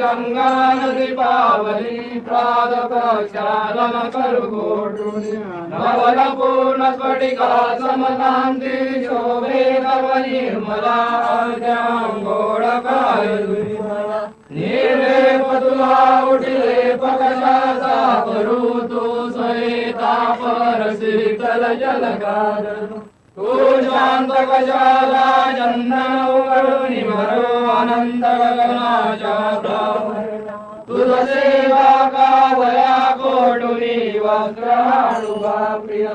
गंगा नदी पावली प्रातपक्षालन करुगोटुनि नवल पूर्ण स्फटिका समकांती शोभे तव निर्मला गोडकाय निर्लेप तुला उठले पकशाचा परुतु सहिता पर शीतल जलकार तू शांत कशाला चंदन उघडून भरो अनंत गगनाच्या तुझ सेवा का वया कोटुनी वस्त्राणुभा प्रिय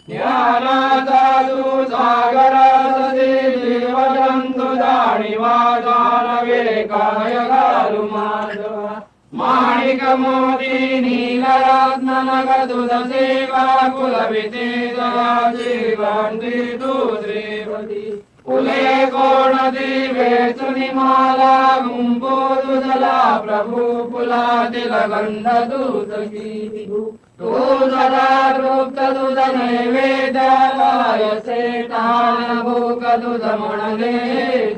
ज्ञानाचा तू सागर सदे जीवजंतु जाणीवा जानवे काय घालू माधवा माणिक मोती नीलरत्न नग तुझ सेवा कुलविते जीवंती तू श्रीपती फुले कोण दिवे सुनी माला गुंपो तुझला प्रभू फुलातील गंध तुझी तू सदा तृप्त तुझ नैवेद्यालयसे तान भूक तुझ म्हणले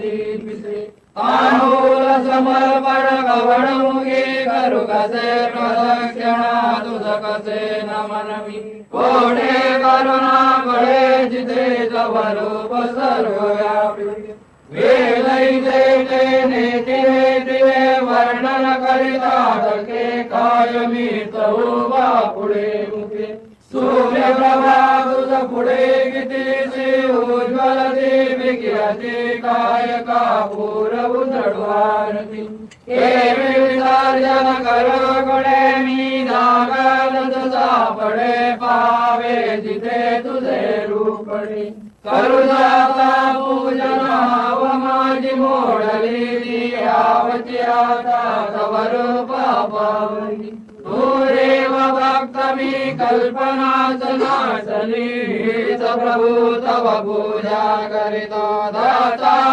दीपिसे आनूल समर्पण गवण मुगे करू कसे प्रदक्षिणा तुझ कसे नमनमी कोठे करुणा बळे जिथे तव रूप सर्वव्यापी वेदैते नेते दिवे वर्णन करिता सके कायमी तव पुढे मुखे सूर्यप्रभा तुझ पुढे कितीसी उज्ज्वल दीपिकाची काय कापूर उजळवारती हे विसर्जन करोकडे मी जागत सापडे पावे जिथे तुझे रूपणे करू जाता पूजनाव माझी मोडली आवची आता तव रूप पावली तू रेव भक्त मी कल्पना सनासनी प्रभू तव पूजा करितो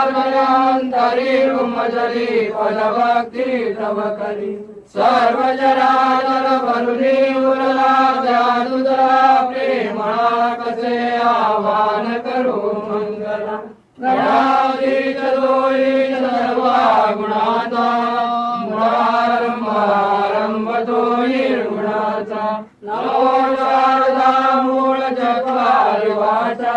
दातार्मयांतरी रुमजली पद भक्ती तव करी सर्व जराचर भरुनी उरला तुझा प्रेमळा कसे आवाहन करू मंगला गणाधीश दोई सर्वा गुणाचा मुळारंभ तो निर्गुणाचा नमो शारदा मूळ चत्वारि वाचा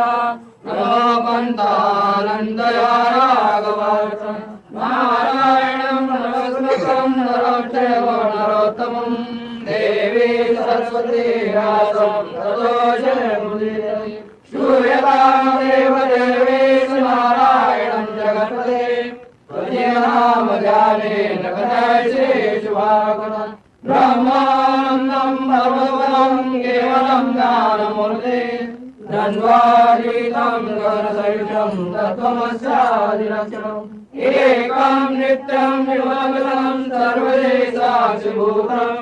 नमो पंथानंदया राघवाचा नारायणं नमस्कृतं नरं चैव नरोत्तमं देवी सरस्वती व्यासं ततो जयमुदीरये श्रूयतां देवदेवेश नारायणं जगत्पते नामजानेन कथयसे शुभागुणं ब्रह्मानन्दं भगवतं केवलं ज्ञानमूर्ते द्वन्द्वातीतं गुणसहितं तत्त्वमस्यादिलक्षणम् एकं नित्यं विमलं सर्वदेशाक्षिभूतं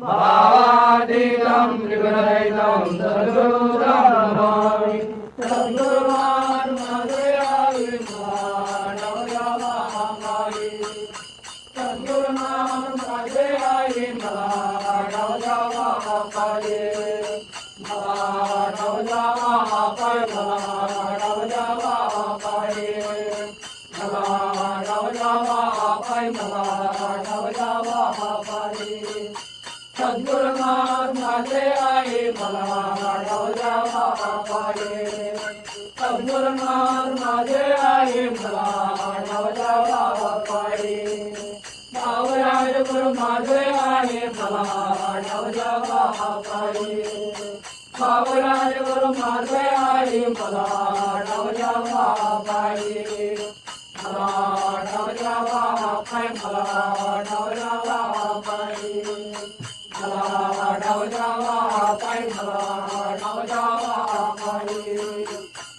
भावातीतं त्रिगुणरहितं सद्गुरुं नमामि सद्गुरुनाथ माझे आहे मला सद्गुरुनाथ माझे आहे मला भावराज गुरु माझे आहे मला भावराज गुरु माझे आहे मला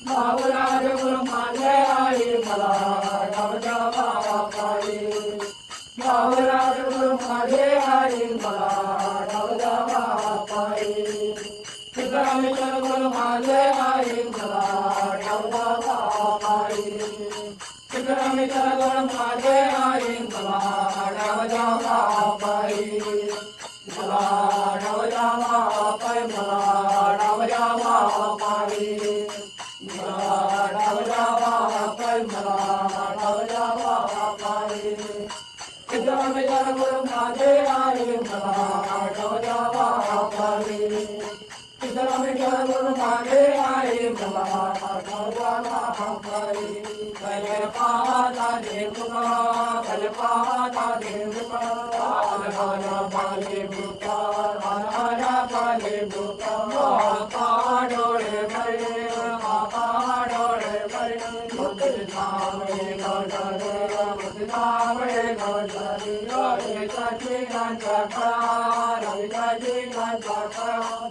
भावराज गुरु माझे आहे भला राजा बापाई गावराज गुरु माझे आई भला राजा बापाई सिद्धरामेश्वर गुरु माझे आई भला राजा बापाई सिद्धरामेश्वर गुरु माझे आई भला राजा बापाई भला राजा बापाई भला राजा बापाई सिद्धरामेश्वर गुरु माझे आई भला राजा बापाई सिद्धरामेश्वर गुरु माझे आई भला राजा बापाई कले पाता देवका कले पाता देवका राजा बाले बुका राजा बाले बुका पाडोळे भरे पाडोळे भरे मुक्ति धामे गौडरे मुक्ति धामे गौडरे रवि काजी गांजा रवि काजी गांजा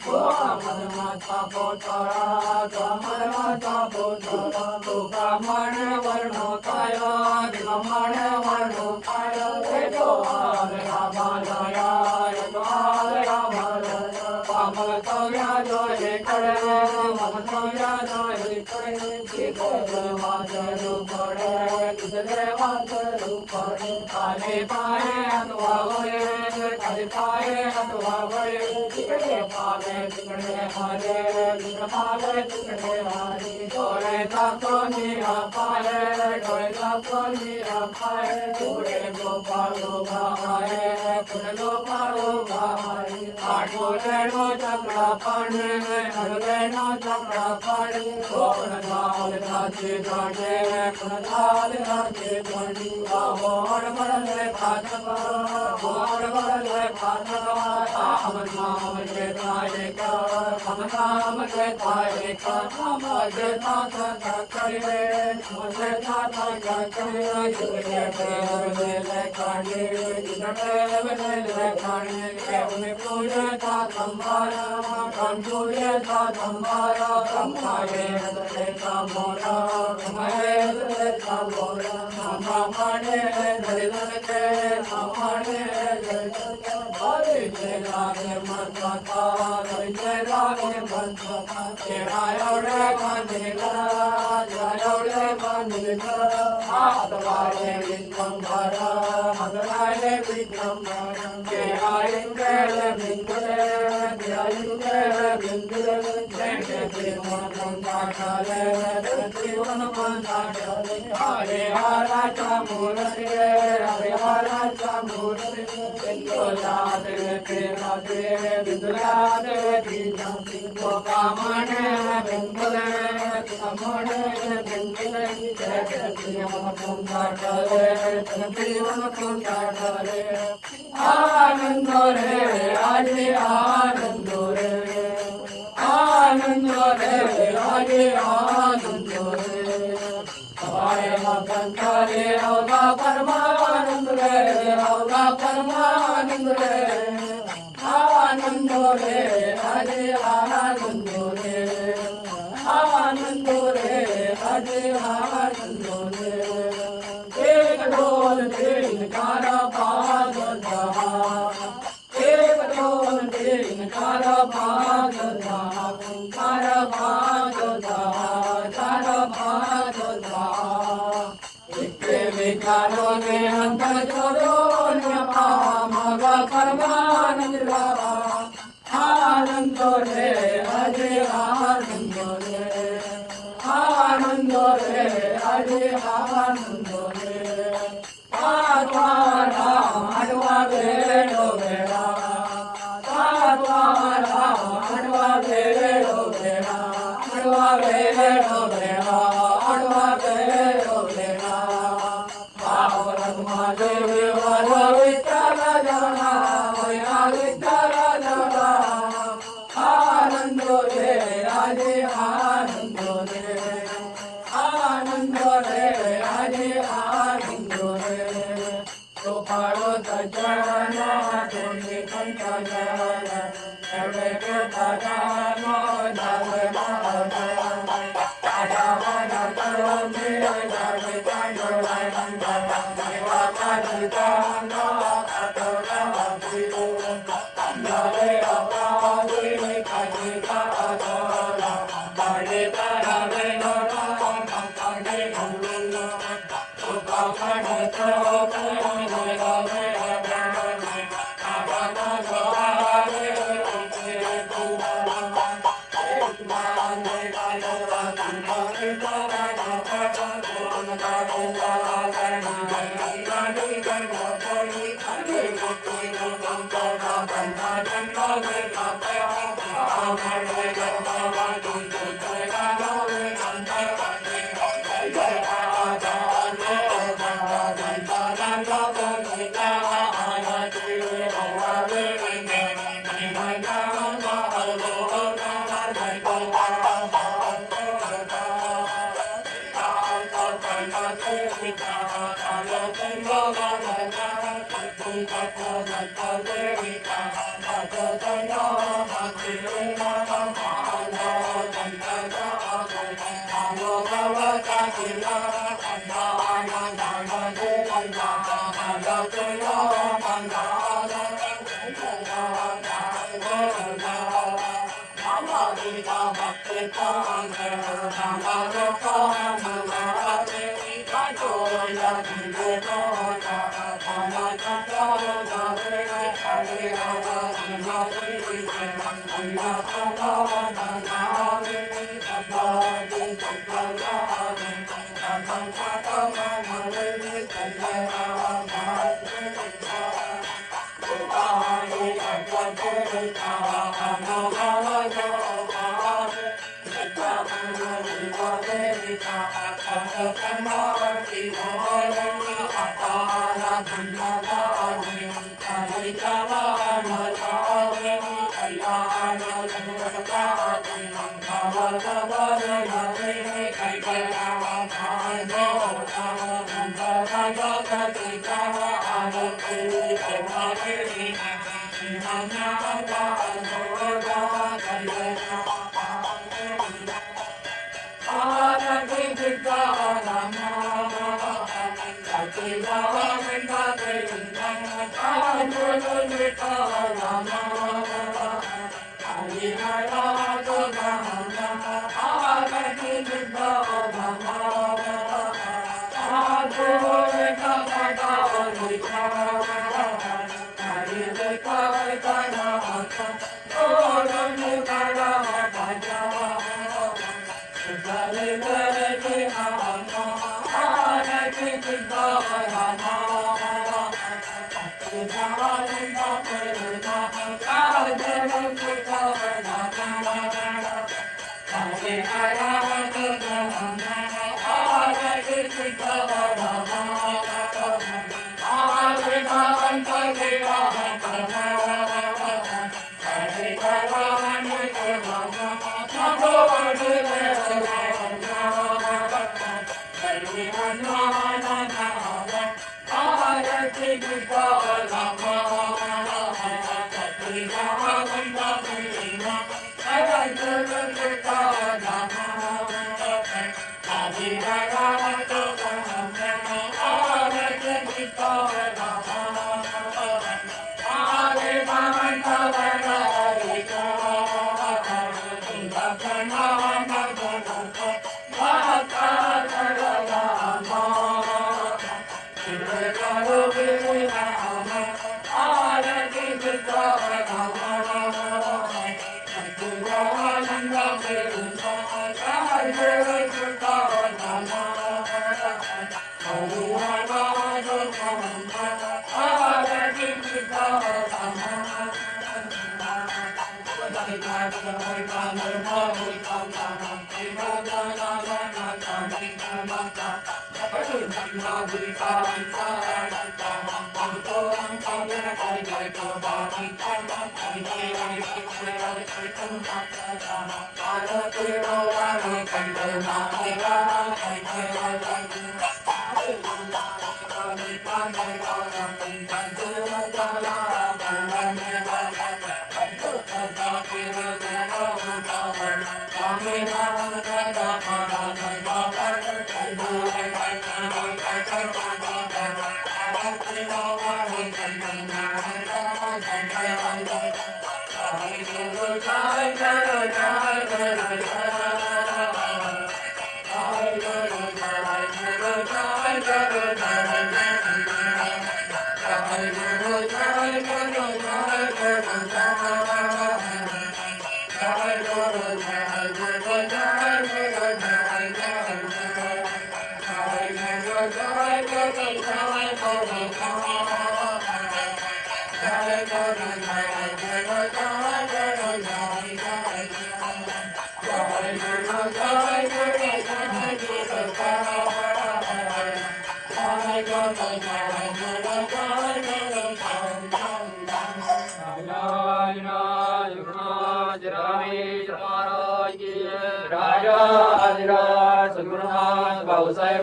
ओ मन माता पोतरा मन माता पोतरा तो ब्राह्मण वर्ण काया ब्राह्मण वर्ण काया तो आलया बालया तो आलया बालया पामल तो या जो हे करे मम तो या जो हे करे जितने मातरु पड़े जितने मातरु पड़े काले पाए अथवा बड़े काले पाए अथवा बड़े जितने पाले जितने हारे जितने पाले जितने हारे डोले ताको नीरा पाए डोले ताको नीरा पाए पूरे गोपालो भाए पूरे गोपालो भाए आठोले नो चक्रा पाने अगले नो चक्रा पाने गोपन लाल राजे राजे कुनलाल राजे राजे आहोड़ बड़ले भाजपा आहोड़ बड़ले भाजपा हम नाम के ताये का हम नाम के ताये का हम के ताता करे मुझे ताता करे जितने ले खाने जितने ले खाने केवल पूजे का संभारा हम पूजे का संभारा हम खाए का मोरा हमारे का मोरा हमारे दर्शन के हमारे दर्शन के बारे तेरा के मरता तेरा के मरता तेरा योरे बंदेगा योरे बंदेगा आत्मारे विक्रम भरा हमारे विक्रम भरा तेरा इंद्र बिंदुले तेरा इंद्र बिंदुले जैसे तेरा काले जीवन पंचाले हरे हरा चामूरते हरे हरा चामूरते बिंदुलाद तेरादे बिंदुलाद तीजाते कामने बिंदुले कामने बिंदुले जैसे जीवन पंचाले जीवन पंचाले आनंद रे आज आनंद रे आनंद रे आगे आनंद रे हमारे मगन करे होगा परमानंद रे होगा परमानंद रे आनंद रे आगे आनंद रे आनंद रे आगे आनंद रे एक ढोल तीन कारा पाद दहा एक ढोल तीन कारा पाद दहा कारा पाद दहा कारा पाद दहा इक्के विकारों में अंतर छोड़ो न्यापा मगा परमानंद लावा आनंद रे अजे आनंद रे आनंद रे अजे आनंद रे आत्मारा अडवा बेड़ो बेड़ा आत्मारा अडवा बेड़ो बेड़ा अडवा बेड़ो बेड़ा अडवा बेड़ो बेड़ा बावरग महादेव वाला विचारा जाना वया विचारा जाना आनंद रे आजे आनंद रे आनंद रे आजे आनंद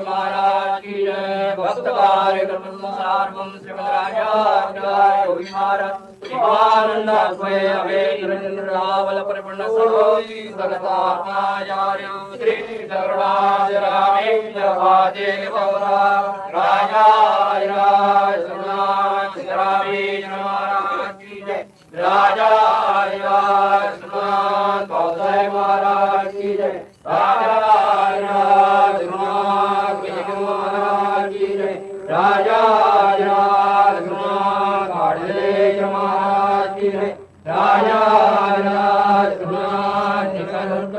महाराज की जय। भक्त कार्यक्रम श्रीमद राजा योगी महाराज आनंद अभेन्द्रावल परिपूर्ण सगतात्माचार्य श्री करुणाज रामेन्द्र वादेव राजा रामेन्द्र महाराज की जय। राजा महाराज की जय। राजा महाराज की जय। राजा महाराज की जय। राजा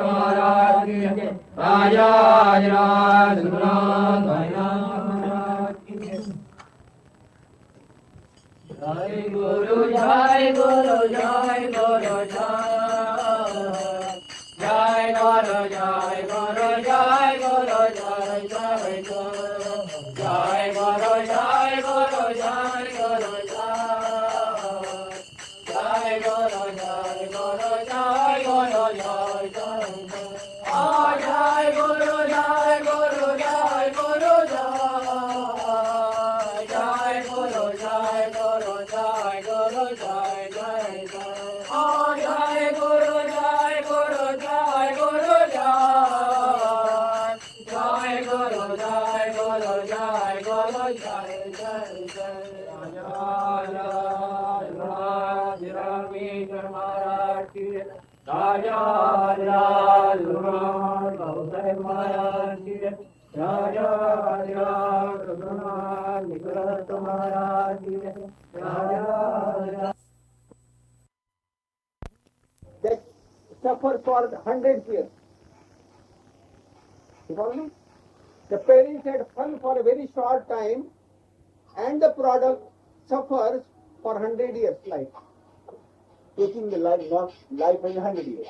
महाराज की जय। राजा महाराज की जय। जय गुरु जय गुरु जय गुरु जय गुरु जय गुरु जय गुरु जय जय गुरु जय गुरु जय गुरु जय गुरु जय गुरु जय गुरु जय गुरु जय जय जय गुरु जय गुरु जय गुरु जय गुरु जय गुरु जय गुरु जय जय जय गुरु जय गुरु जय गुरु जय गुरु जय गुरु जय गुरु जय जय जय महाराज की राजा महाराज की राजा महाराज की राजा that suffer for 100 years. You follow me? The parents had fun for a very short time and the product suffers for 100 years life. Taking the life, not life in 100 years.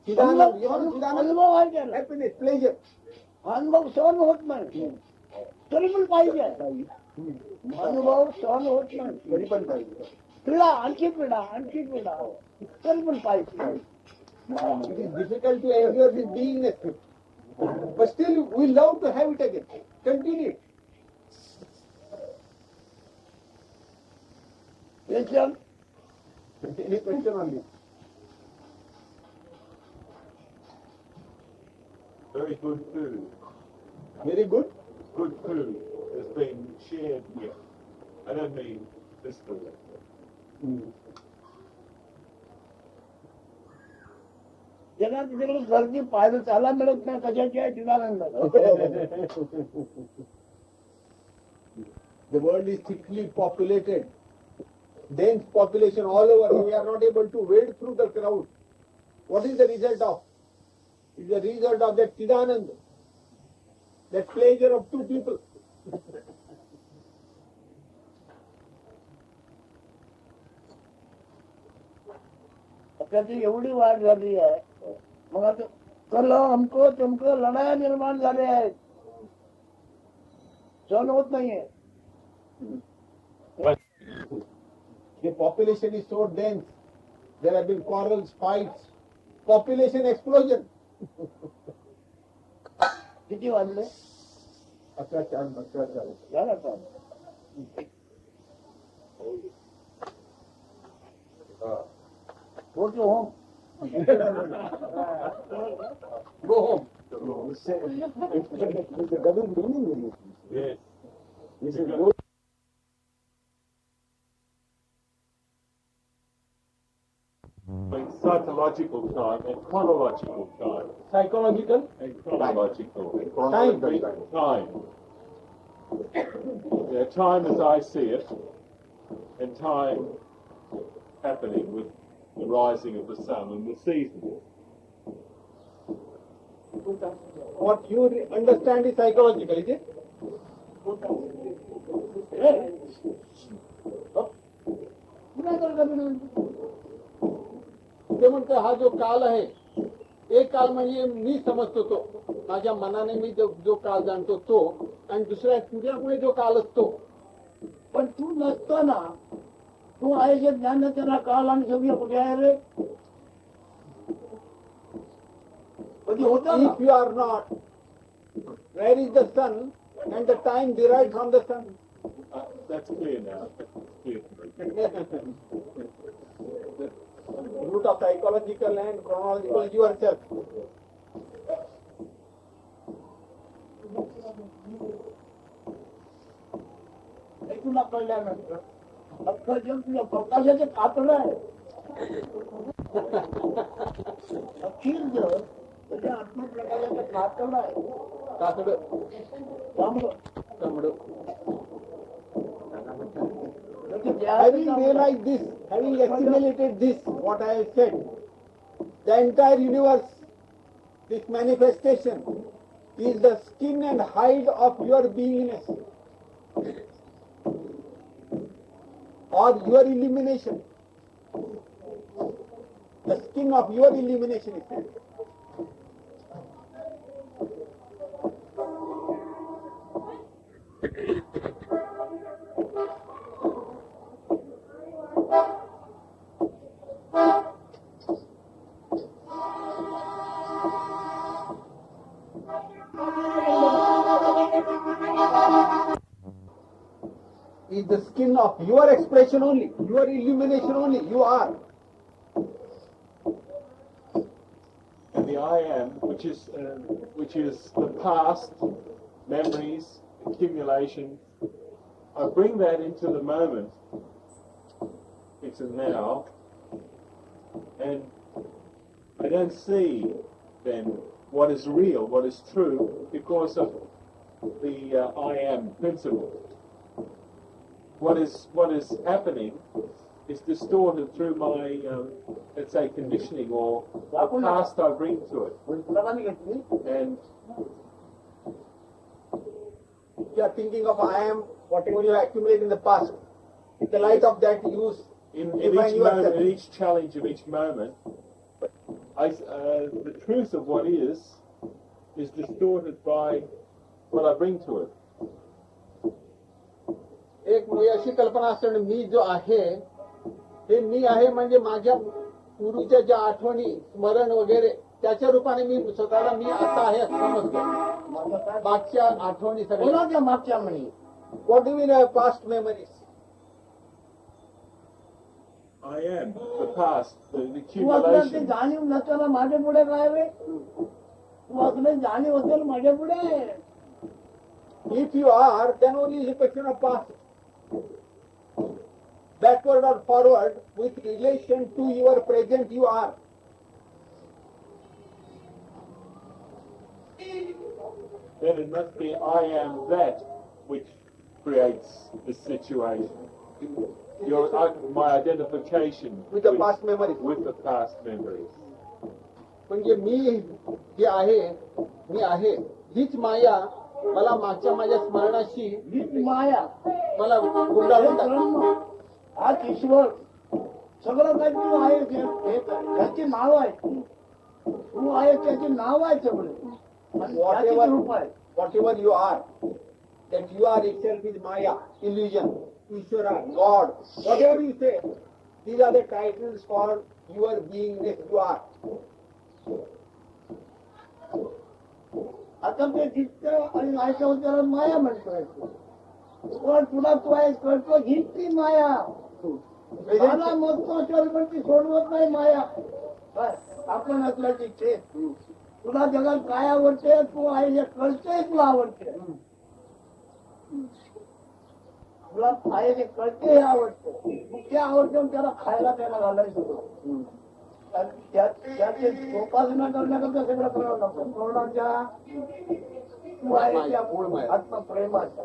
Chidanand, you know Chidanand? Happiness, pleasure. अनुभव सहन होत नाही तरी पण पाहिजे अनुभव सहन होत नाही तरी पण पाहिजे. पीडा आणखी पीडा तरी पण पाहिजे. It is difficult to endure this beingness, but still we love to have it again. Continue it. Question? Any question on this? Very good food. Very good. Good food has been shared here. I don't mean this food. ज्याला तिकडे गर्दी पाहायला चाला मिळत नाही कशाची आहे चिदानंद. The world is thickly populated, dense population all over. We are not able to wade through the crowd. What is the result of? It's the result of that Chidanand, that pleasure of two people. त्याची एवढी वाढ झाली आहे मग आता कल हमको तुमको लढाया निर्माण झाले आहेत सहन होत नाहीये. The population is so dense. There have been quarrels, fights, population explosion. किती वाजले Atrachar. झालं का go to home. Go home. It's a double meaning in it. Yes. This is good. Psychological time and chronological time. Psychological And chronological. time. Time. Yeah, time as I see it, and time happening with the rising of the sun and the seasons. What you understand is psychological, is it? ते म्हणते हा जो काल आहे एक काल म्हणजे मी समजतो तो, माझ्या मनाने मी जो काळ जाणतो तो, आणि दुसऱ्या तुझ्यामुळे जो काल असतो. पण तू नसताना तू आहे जे ज्ञान त्याला काल आणि सगळं कुठे आहे रे? कधी होता ना? If you are not, where is the sun and the time derived from the sun? That's clear now. That's clear. Root of psychological and chronological yourself. हे तुला कळल्यानंतर अख्खं जग तुझ्या प्रकाशाचे कातडं आहे. अखिल जग तुझ्या आत्मप्रकाशाचं कातडं आहे. कातडं, त्यामुळं तांबडं. म्हणजे Having realized this, having assimilated this, what I have said, the entire universe, this manifestation, is the skin and hide of your beingness, or your illumination. The skin of your illumination is that. Is the skin of your expression only, your illumination only, you are. And the I am, which is the past, memories, accumulation, I bring that into the moment, into now, and I don't see then what is real, what is true, because of the I am principle. What is happening is distorted through my, let's say, conditioning or the past I bring to it. And You are thinking of I am, whatever you accumulate in the past. In the light of that, you in define each moment, yourself. in each challenge of each moment, the truth of what is distorted by what I bring to it. एक म्हणजे अशी कल्पना असते, मी जो आहे हे मी आहे म्हणजे माझ्या पूर्वीच्या ज्या आठवणी, स्मरण वगैरे त्याच्या रूपाने मी स्वतःला मी आता आहे असं समजतो. मागच्या आठवणी सगळ्या. कोणाच्या मागच्या म्हणी? What do mean past memories? I am the past, the तू असलं ते accumulation. जाणीव नसताना माझ्या पुढे काय रे? तू असलं जाणीव असेल माझ्या पुढे. If you are, then only is a question of past. Backward or forward, with relation to your present, you are. Then it must be I am that which creates the situation. My identification With the past memories. with the past memories. म्हणजे मी जे आहे, मी आहे हीच माया मला मागच्या माझ्या स्मरणाशी हीच माया, मला गुंडाळून टाकते. ब्रह्म, हाच ईश्वर, सगळं काही तू आहे. त्याची नाव आहे. तू आहे त्याची नाव आहे सगळे. Whatever, रूप आहे. whatever you are, that you are itself is Maya, illusion, Ishvara, God, whatever you say, these are the titles for your beingness, you are. आता ते दिसतं आणि ऐकवून त्याला माया म्हणतोय. पण तुला तू आहे कळतो हीच ती माया. मला मस्त असेल पण ती सोडवत नाही माया. काय? आपण असल्याची इच्छे. तुला जगात काय आवडते? तू आहे जे कळते तुला आवडते. तुला आहे जे कळते हे आवडते. ते आवडते त्याला खायला त्याला घालायचं. त्याची जोपासना करण्याकरता सगळं करावं लागतं. कोणाच्या तू आहे त्या आत्मप्रेमाच्या.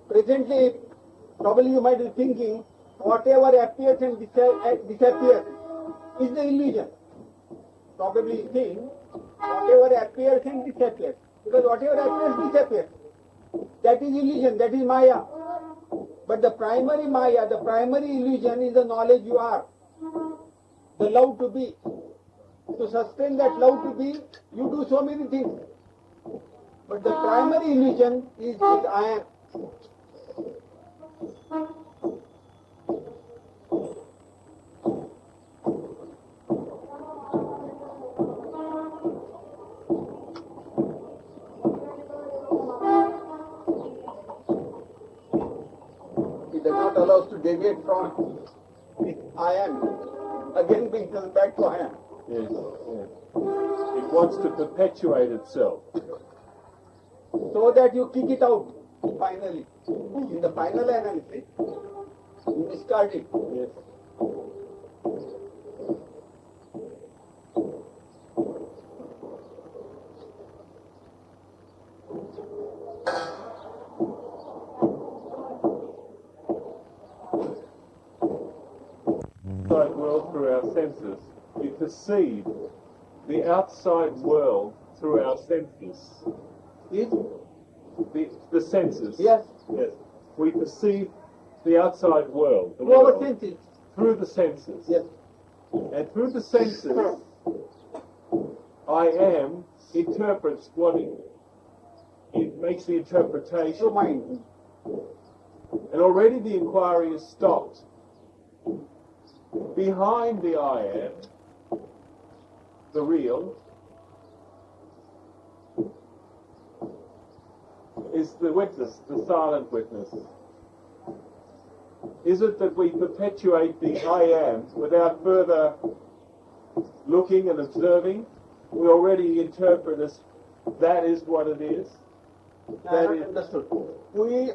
Presently, probably you might be thinking, whatever appears and disappears is the illusion. Probably you think, whatever appears and disappears, because whatever appears disappears. That is illusion, that is Maya. But the primary Maya, the primary illusion is the knowledge you are, the love to be, To sustain that love to be, you do so many things. But the primary illusion is that I am. It does not allow us to deviate from it. I am. Again brings us back to I am. Yes, yes. It wants to perpetuate itself. So that you kick it out finally. In the final analysis, you discard it. Yes. Outside world through our senses. We perceive the outside world through our senses. Is The senses. yes, Yes. We perceive the outside world. The through our world, senses. through the senses. Yes. And through the senses, I am interprets what it makes the interpretation. Through mind. And already the inquiry is stopped. Behind the I am, the real, is the witness, the silent witness. Is it that we perpetuate the I am without further looking and observing? We already interpret as that is what it is. That is Understood. We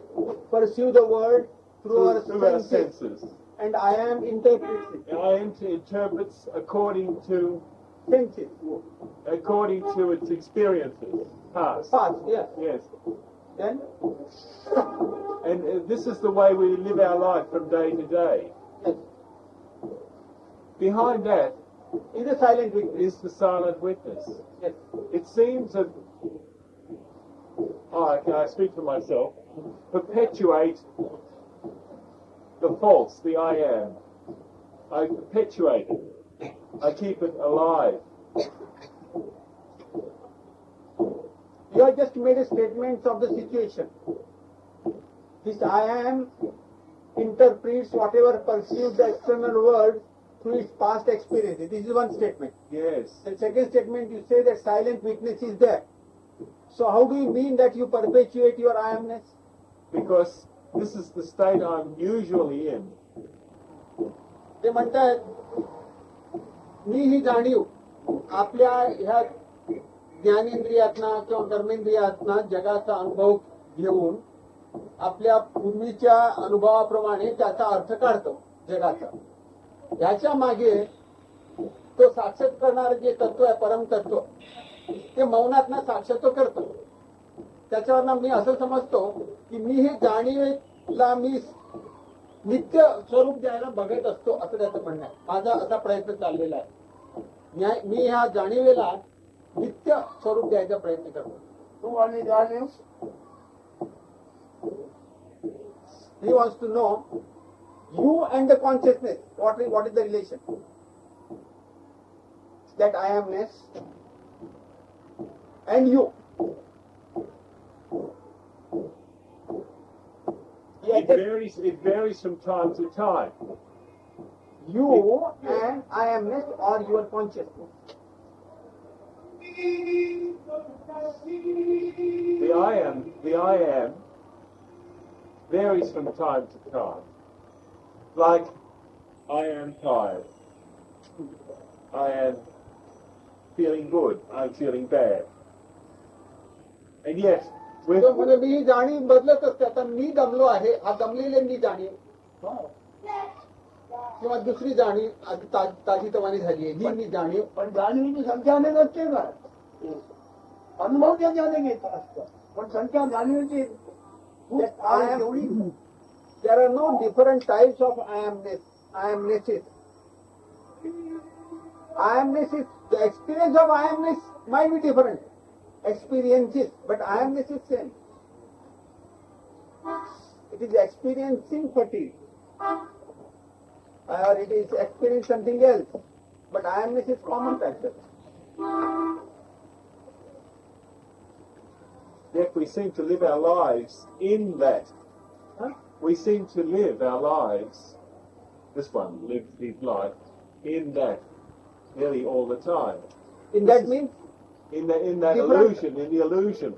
perceive the world through our senses, and I am interprets it. I am interprets according to Senses. its experiences, past. Past, yes. Yes. Then, And this is the way we live our life from day to day. yes, Behind that is a silent witness. is the silent witness. Yes. It seems that, I speak for myself, perpetuate the false, the I am. I perpetuate it. I keep it alive. You have just made a statement of the situation. This I am interprets whatever perceived the external world through its past experiences. This is one statement. Yes. The second statement, you say that silent witness is there. So how do you mean that you perpetuate your I amness? Because this is the state I'm usually in. ते म्हणतात मी ही जाणीव आपल्या ह्या ज्ञानेंद्रियातना किंवा कर्मेंद्रियातना जगाचा अनुभव घेऊन आपल्या पूर्वीच्या अनुभवाप्रमाणे त्याचा अर्थ काढतो जगाचा. ह्याच्या मागे तो साक्षात करणारं जे तत्व आहे परम तत्व ते मौनातनं साक्षात करतो. त्याच्यावरनं मी असं समजतो की मी हे जाणीवेला मी नित्य स्वरूप द्यायला बघत असतो असं त्याचं म्हणणं आहे. माझा असा प्रयत्न चाललेला आहे. मी ह्या जाणीवेला नित्य स्वरूप द्यायचा प्रयत्न करतो. तू आणि जाणीव He wants to know you and the consciousness. What is the relation? That I amness and you. It varies from time to time. You and I amness or your consciousness. The I am varies from time to time. Like, I am tired. I am feeling good. I'm feeling bad. And yet, with तो म्हणजे मी ही जाणीव बदलत असते. आता मी दमलो आहे, हा दमलेले मी जाणीव किंवा दुसरी जाणीव आधी ताजी तवानी झाली आहे ही मी जाणीव. पण जाणीवीची संख्या अनेक असते का? अनुभव त्याच्याने घेत असतो पण संख्या जाणीवीची एवढी. There are no different types of I amnesses. I amness is the experience of I amness might be different experiences, but I amness is same. It is experiencing fatigue, or it is experiencing something else. But I amness is common factor. Yet we seem to live our lives in that. We seem to live our lives, this one lives his life, in that nearly all the time. In that means? In that Different. illusion, in the illusion.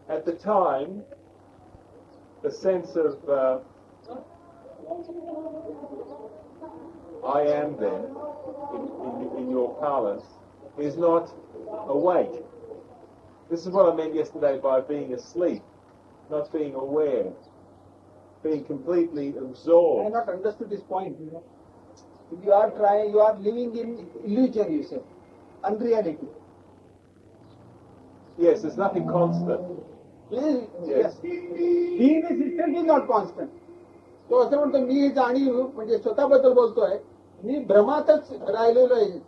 At the time, the sense of I am there, in your parlance, is not awake. This is what I meant yesterday by being asleep, not being aware, being completely I have absorbed. not understood this point. You are living in illusion, you say, unreality. Yes, there's nothing constant. Yes. Beingness itself is not constant. तो असं म्हणतो मी जाणीव म्हणजे स्वतःबद्दल बोलतोय, मी भ्रमातच राहिलेलो आहे,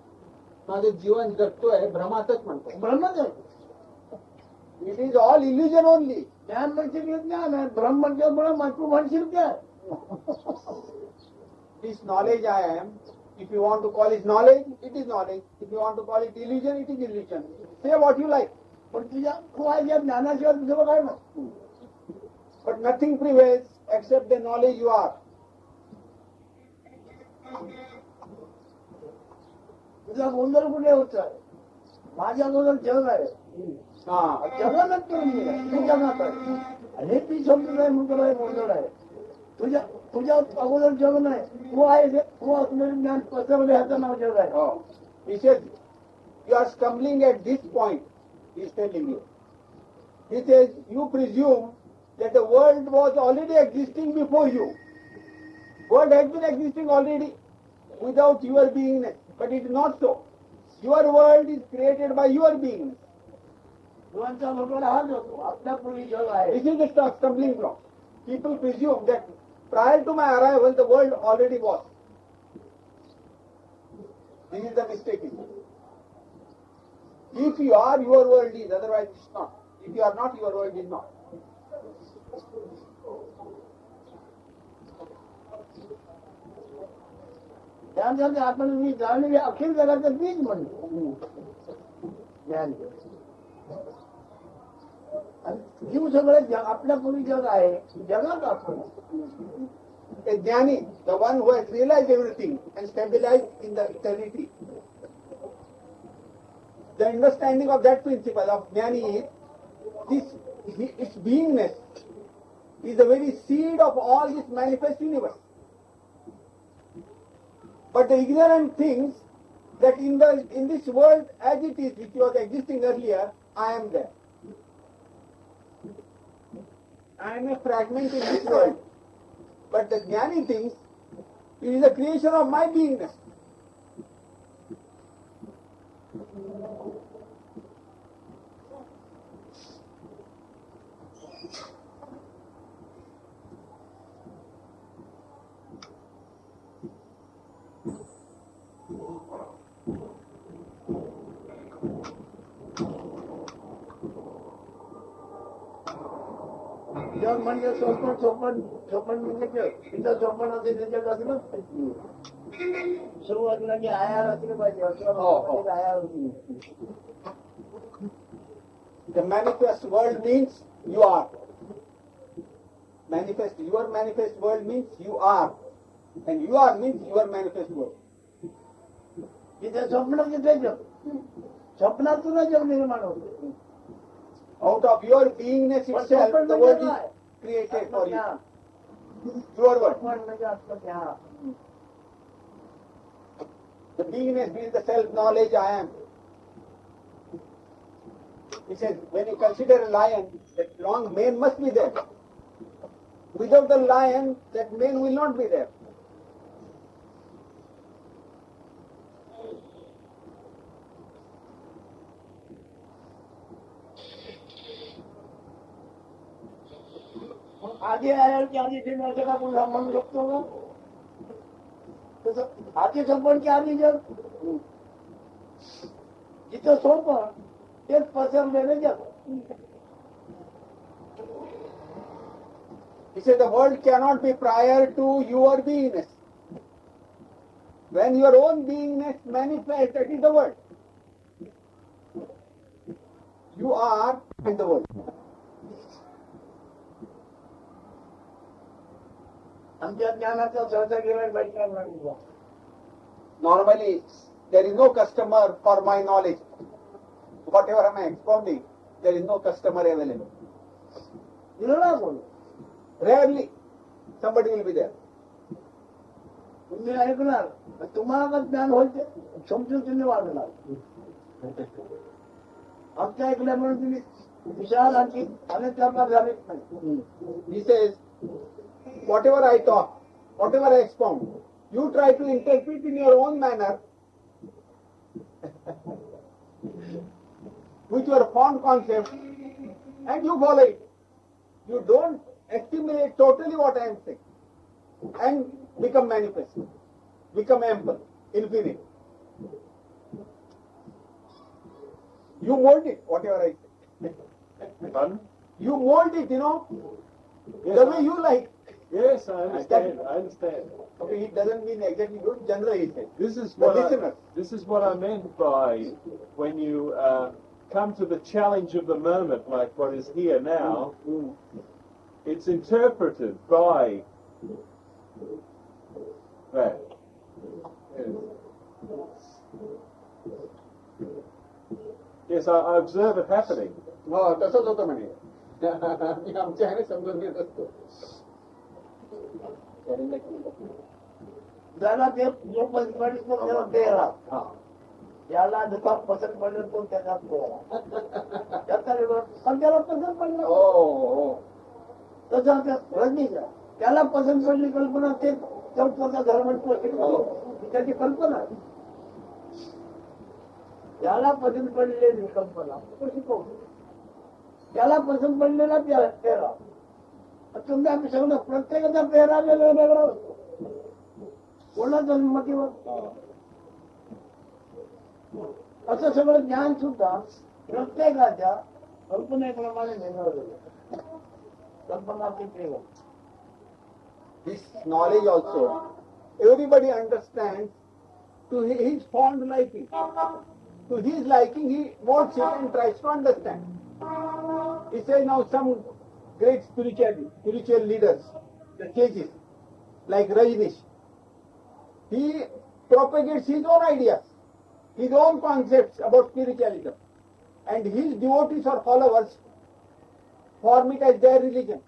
माझं जीवन जगतोय भ्रमातच म्हणतो. ब्रह्मच आहे. It is all illusion only. ज्ञान म्हणजे ज्ञान आहे, ब्रह्म म्हणजे ब्रह्म, तू म्हणशील काय? This knowledge I am, if you want to call it knowledge, it is knowledge. If you want to call it illusion, it is illusion. Say what you like. पण तुझ्या तू आहे या ज्ञानाशिवाय दुसरं काय ना? But nothing prevails except the knowledge you are. तुझा गोंधळ कुठे होत आहे? माझ्या गोंधळ जग आहे. जगात तू जगात आहे. आणि ती समजून आहे म्हणून तुला हे गोंधळ आहे. तुझ्या अगोदर जग नाही. तू आहे तू असलेलं ज्ञान पसरवले ह्याचं नाव जग आहे. He says, you are stumbling at this point, he is telling you. He says, you presume that the world was already existing before you. World has been existing already without your beingness. But it is not so. Your world is created by your beingness. जीवांचा लोकांना हाच होतो. आपल्या पूर्वी जग आहे. This is the stumbling block. People presume that prior to my arrival, the world already was. This is the mistake. If you are, your world is, otherwise it's not. If you are not, your world is not. त्यासाठी आपण मी जाणीव अखिल जगाचं बीज म्हणतो. ज्ञान जीव सगळं आपल्या पूर्वी जग आहे. जगात आपण A jnani, the one who has realized everything and stabilized in the eternity. The understanding of that principle of jnani is its beingness is the very seed of all this manifest universe. But the ignorant thinks that in this world as it is, which was existing earlier, I am there. I am a fragment in this world. But the jnani thinks it is a creation of my beingness. जग म्हणजे स्वप्न म्हणजे जग. तिथं स्वप्न असेल ते जग असलं. सुरुवातीला की आयार असले पाहिजे. आयार The manifest world means you are. Your manifest world means you are. And you are means your manifest world. तिथे स्वप्न तिथे जग. स्वप्नातूनच जग निर्माण होते. Out of your beingness itself, the world is created for you. Your world. The beingness means the self-knowledge I am. He says, when you consider a lion, that long mane must be there. Without the lion, that mane will not be there. आधी आयार की आधी ते असं का कोण म्हणू शकतो का? तसं आधी स्वप्न की आधी जग. जिथं स्वप्न तेच पसरलेलं जग. He said the world cannot be prior to your beingness. When your own beingness manifests, that is the world. You are in the world. आमच्या ज्ञानाचा सहसा गेला बैठणार नाही. Normally, there is no customer for my knowledge. Whatever I am expounding, there is no customer available. दिलं बोल Rarely, somebody will be there. तुम्ही ऐकणार तुम्हाला ज्ञान होईल ते समजून तुम्ही वागणार. आमच्या ऐकल्यामुळे तुम्ही विशाल आणखी अनेक प्रकार झाले नाही. He says, whatever I talk, whatever I expound, you try to interpret in your own manner, with your fond concept, and you follow it. You don't assimilate totally what I am saying, and become manifest, become ample, infinite. You mold it, whatever I say. Pardon? You mold it, Yes, the way you like. Yes, I understand. I understand. Okay, it doesn't mean exactly good, generally he said. This is The what listener. this is what I meant by when you come to the challenge of the moment, like what is here now. It's interpreted by that. Yes, I observe it happening. हो तसंच होतं म्हणे. आम्ही आमच्या ह्याने समजून घेत असतो. ज्याला ते जो पसंत पडलं तो त्याला पेरा. हा. ज्याला दुकान पसंत पडलं तो त्याचा पेरा. त्याचा पण त्याला पसंत पडलं हो हो. तसं रजनीचा त्याला पसंत पडली कल्पना ते स्वतःचा धर्म त्याची कल्पना आहे. त्याला पसंत पडलेली कल्पना तो शिकवतो. त्याला पसंत पडलेला पेरा. तुम्ही आम्ही सगळं प्रत्येकाचा पेहरा वेगळा असतो. कोणाच्या संमतीवर असं सगळं ज्ञान सुद्धा प्रत्येकाच्या कल्पनेप्रमाणे वेगळं. कल्पनाचे पेहरा. This knowledge also, everybody understands to his fond liking. To his liking, he molds it and tries to understand. He says now some great spiritual leaders, the sages, like Rajneesh, he propagates his own ideas, his own concepts about spiritualism, and his devotees or followers form it as their religion.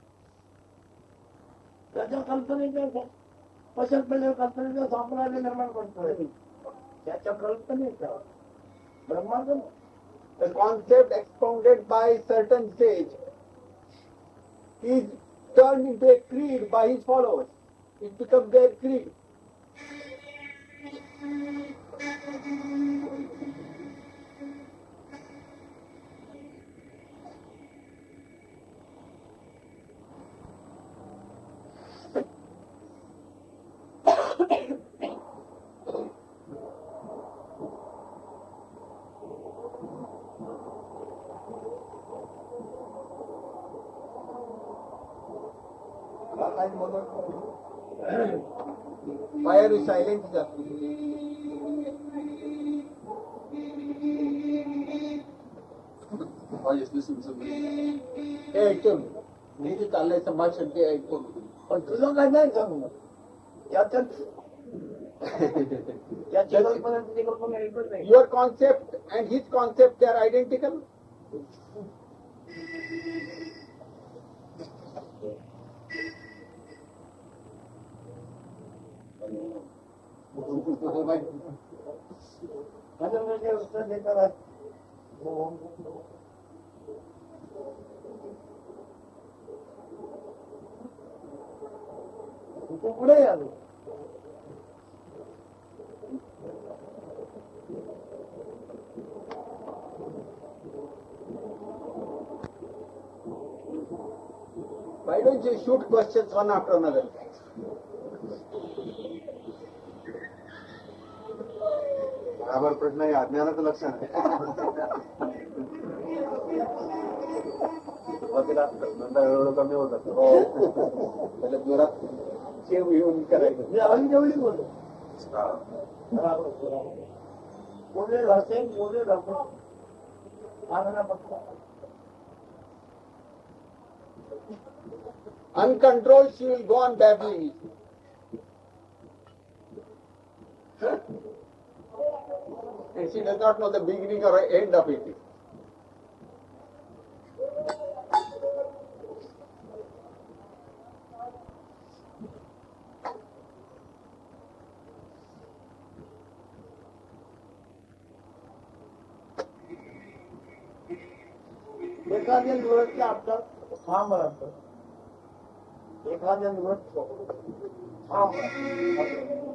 त्याच्या कल्पनेच्या पसंत पडलेल्या कल्पनेचं साम्राज्य निर्माण करतोय. त्याच्या कल्पनेचा ब्रह्मांड. The concept expounded by certain sage is turned into a creed by his followers. It becomes their creed. Why are you silent, sir? I just listen to me. हे ऐकतो मी. मी जे चाललंय संभाषण ते ऐकतो मी. पण तुझं काय नाही सांगू. त्याच्यात त्याची कल्पना तुझी कल्पना एकच नाही. Your concept and his concept, they are identical. उत्तर देतात. तू पुढे आलो. Why don't you shoot questions one after another? बराबर प्रश्न हे अज्ञानाचं लक्षण आहे. सुरुवातीला नंतर हळूहळू कमी होतात. त्याला जोरात शेव येऊन करायचं. मी हवी तेवढी बोलतो. બરાબર બરાબર બોલે હશે બોલે રમો આગળ પકડો Uncontrolled, she will go on babbling. And she does not know the beginning or end of it. एखाद्या दिवसच्या आपला थांब राहतो एखाद्या दिवस थांब राहतो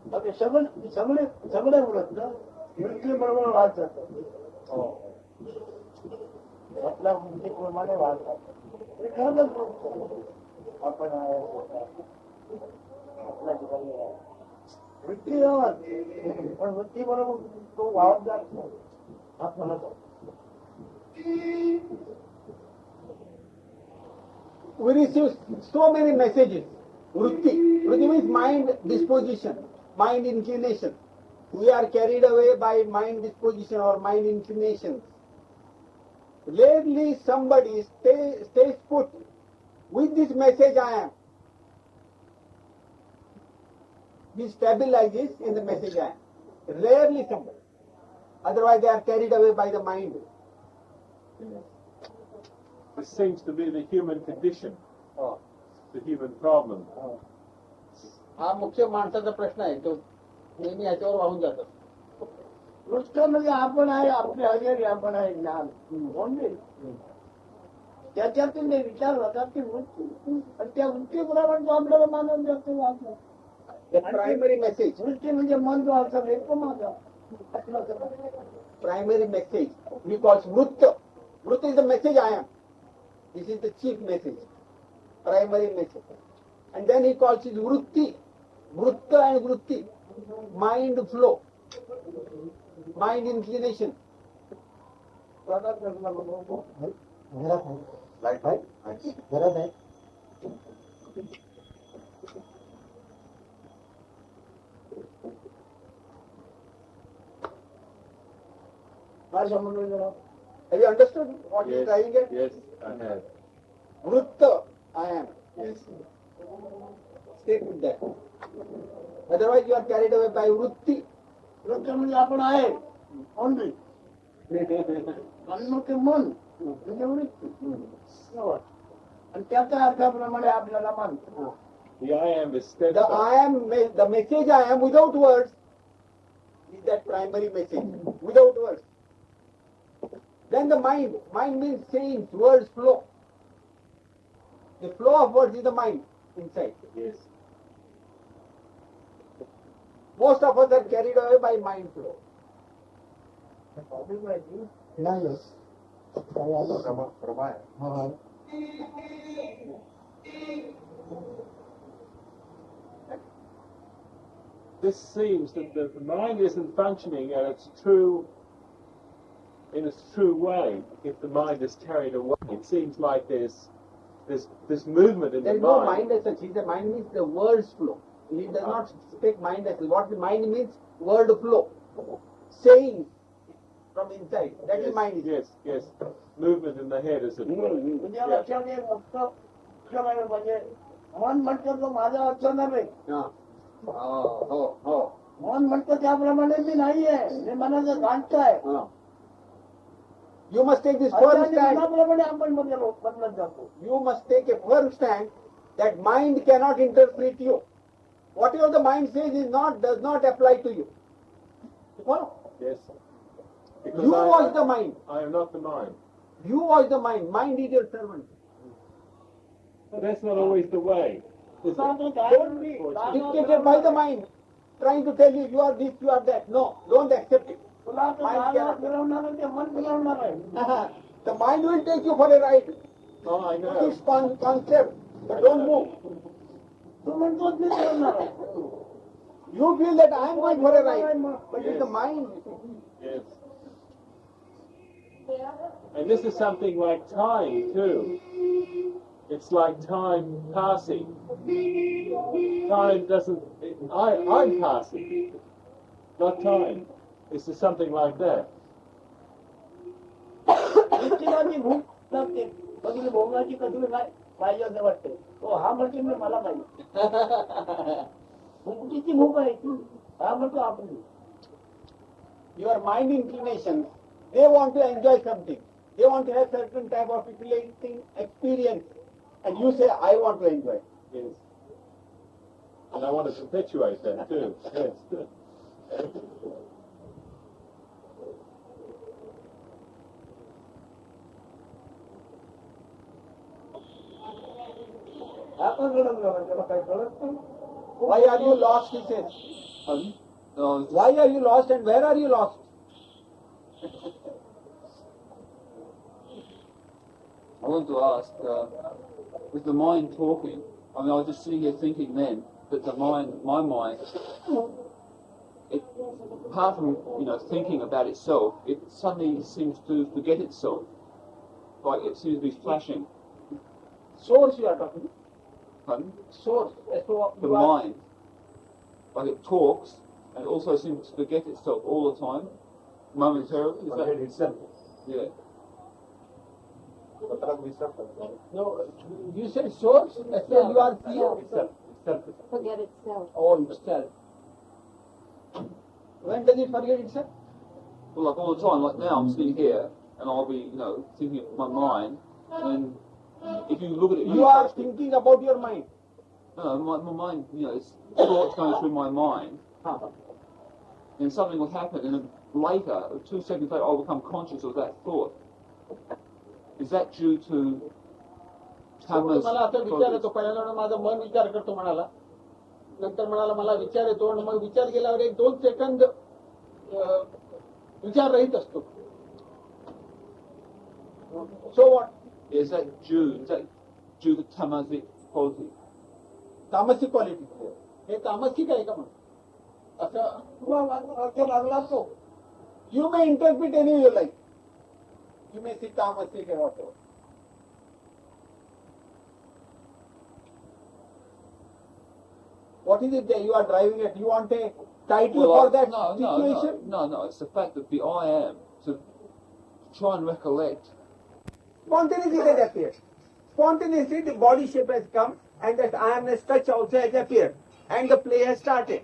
सगळे सगळे सगळे उलट ना मृत्यू बरोबर वाद जातात आपल्या मृत्यूप्रमाणे वाद जातात एखादं आपण आहे आपल्या ठिकाणी आहे वृत्ती पण वृत्ती बरोबर तो वाद जात नाही आपण We receive so many messages. Vritti. Vritti means mind disposition, mind inclination. We are carried away by mind disposition or mind inclinations. Rarely somebody stays put with this message I am. He stabilizes in the message I am. Rarely somebody. Otherwise they are carried away by the mind. This seems to be the human condition, the human problem. हा मुख्य माणसाचा प्रश्न आहे तो नेहमी याच्यावर वाहून जातो दृष्ट म्हणजे आपण आहे आपले हजेरी आपण आहे ज्ञान म्हणून त्याच्यातून जे विचार होतात ती वृत्ती आणि त्या वृत्तीप्रमाणे तो आपल्याला मानून जातो वाचतो प्रायमरी मेसेज वृत्ती म्हणजे मन जो असं येतो माझा primary message we call Vrutta. Vrutta is the message I am. This is the chief message, primary message. And then he calls it Vritti. Vrutta and Vritti. Mind flow, mind inclination. Light आहे घरात आहे काय समजलं जरा Have you understood what he is driving at? Yes, I have. Vrutta, I am. Yes. Stay with that. Otherwise you are carried away by Vritti. वृत्त म्हणजे आपण आहे ओनली अन्न ते मन म्हणजे वृत्ती आणि त्याच्या अर्थाप्रमाणे आपल्याला मानतो The I am is The steadfast. I am, the message I am without words is that primary message. Without words. Then the mind means sayings, words flow. The flow of words is the mind inside. Yes. Most of us are carried away by mind flow. नाही प्रभा आहे This seems that the mind isn't functioning at its true, in its true way. If the mind is carried away, it seems like there's this movement in There the is no mind. mind as such. The mind means the words flow. He does not speak mind as such. What the mind means? Word flow. Saying from inside. That is mind. Yes, yes. Movement in the head, as it were. तुझ्या लक्षात एक फक्त लक्षात म्हणजे मन म्हणतं तो माझा अर्थ नव्हे Ah. Oh. मन म्हणतं त्याप्रमाणे मी नाही आहे मी मनाचं जाणतं आहे Ah. You must take this firm stand. मनाप्रमाणे आपण बदलत जातो You must take a firm stand that mind cannot interpret you. Whatever the mind says does not apply to you. You follow? Yes. Because You was the mind. I am not the mind. You was the mind. Mind is your servant. But that's not always the way. Don't be dictated by the mind, trying to tell you you are this, you are that. No, don't accept it. तुला तो जागा फिरवणार आहे ते मन फिरवणार आहे The mind will take you for a ride. Oh, I know. This concept, but don't move. तू म्हणतोच मी फिरवणार आहे You feel that I am going for a ride, but it's the mind. Yes. And this is something like time too. It's like time passing. Time doesn't. I'm passing, not time. It's just something like that. निश्चिताची भूक लागते कधी भोगाची कधी काय पाहिजे असं वाटते तो हा म्हणते मी मला पाहिजे भुकीची भूक आहे ती हा म्हणतो आपण Your mind inclination, they want to enjoy something. They want to have certain type of exhilarating experience. And you say, I want to enjoy. Yes. And I want to perpetuate that too. Yes. आपण रडत राहतो, त्याला काही कळत नाही. Why are you lost, he says. Why are you lost and where are you lost? I want to ask, with the mind talking, I mean, I was just sitting here thinking then that the mind, my mind, it, apart from, thinking about itself, it suddenly seems to forget itself. Like it seems to be flashing. Source you are talking. Pardon? Source. So The you are- mind. Like it talks, and it also seems to forget itself all the time, momentarily. Is that, itself. yeah. No, you said source. That's why you are seeing. Forget itself. Oh, itself. When does it forget itself? Well, like all the time, like now I'm sitting here, and I'll be, thinking of my mind, and if you look at it, You are thinking about your mind. No, my mind, it's thoughts going through my mind, and something will happen, and then later, 2 seconds later, I'll become conscious of that thought. Is that due to Tama's मला असं विचार येतो पहिल्यांदा माझं मन विचार करतो म्हणाला नंतर म्हणाला मला विचार येतो आणि मग विचार केल्यावर 1-2 सेकंद विचार रहित असतो so what Is that due to Tama's quality? तामसिक क्वालिटी हे तामसिक आहे का म्हणून असं अर्थ लागला असतो you may interpret any your life you may see tamasic or whatever. What is it that you are driving at? You want a title for that situation? No. It's the fact that the I am, to try and recollect. Spontaneously has appeared. Spontaneously the body shape has come and that I amness touch also has appeared. And the play has started.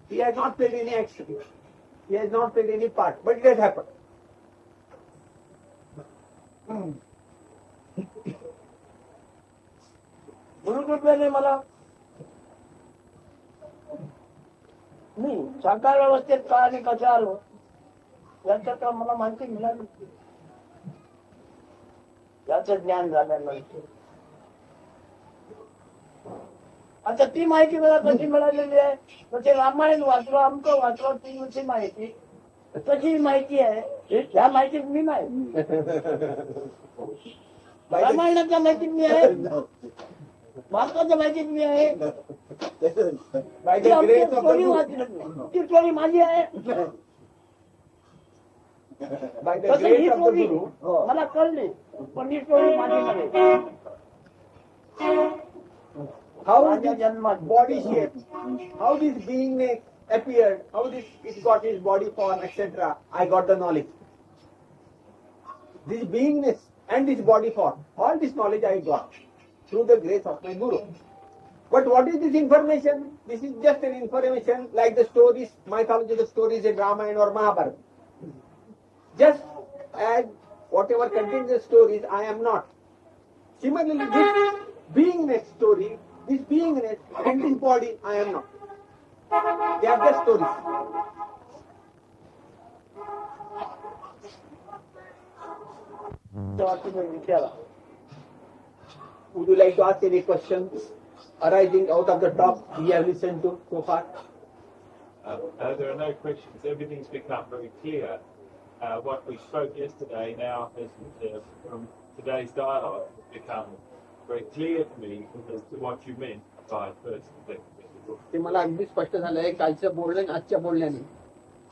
He has not played any action. He has not played any part. But it has happened. गुरुकृपेने मला मी साकार व्यवस्थेत का आणि कशा आलो याचं तर मला माहिती मिळाली याचं ज्ञान झाल्यानंतर आता ती माहिती मला कशी मिळालेली आहे तसे रामायण वाचलो आमचं वाचलो ती दिवशी माहिती कशी माहिती आहे त्या माहितीत मी नाही रामायणाच्या माहितीत मी आहे भारताच्या माहितीत मी आहे By the grace of the story Guru. वाचली ती स्टोरी माझी आहे By the तसं ही grace of the story Guru. मला कळली पण ही स्टोरी माझी नाही How माझ्या this जन्मात body shape, how this beingness appeared, how this it got his body form, etc. I got the knowledge. This beingness and this body form, all this knowledge I got through the grace of my Guru. But what is this information? This is just an information like the stories, mythological stories in Ramayana or Mahabharata. Just as whatever contains the stories, I am not. Similarly, this beingness story, this beingness and this body, I am not. They are just stories. तेव्हा तुम्ही विचारा Would you like to ask any questions arising out of the talk we have listened to so far? There are no questions. Everything's become very clear. What we spoke yesterday now has, from today's dialogue, become very clear to me as to what you meant by first perspective. ते मला अगदी स्पष्ट झालंय कालच्या बोलण्या आणि आजच्या बोलण्याने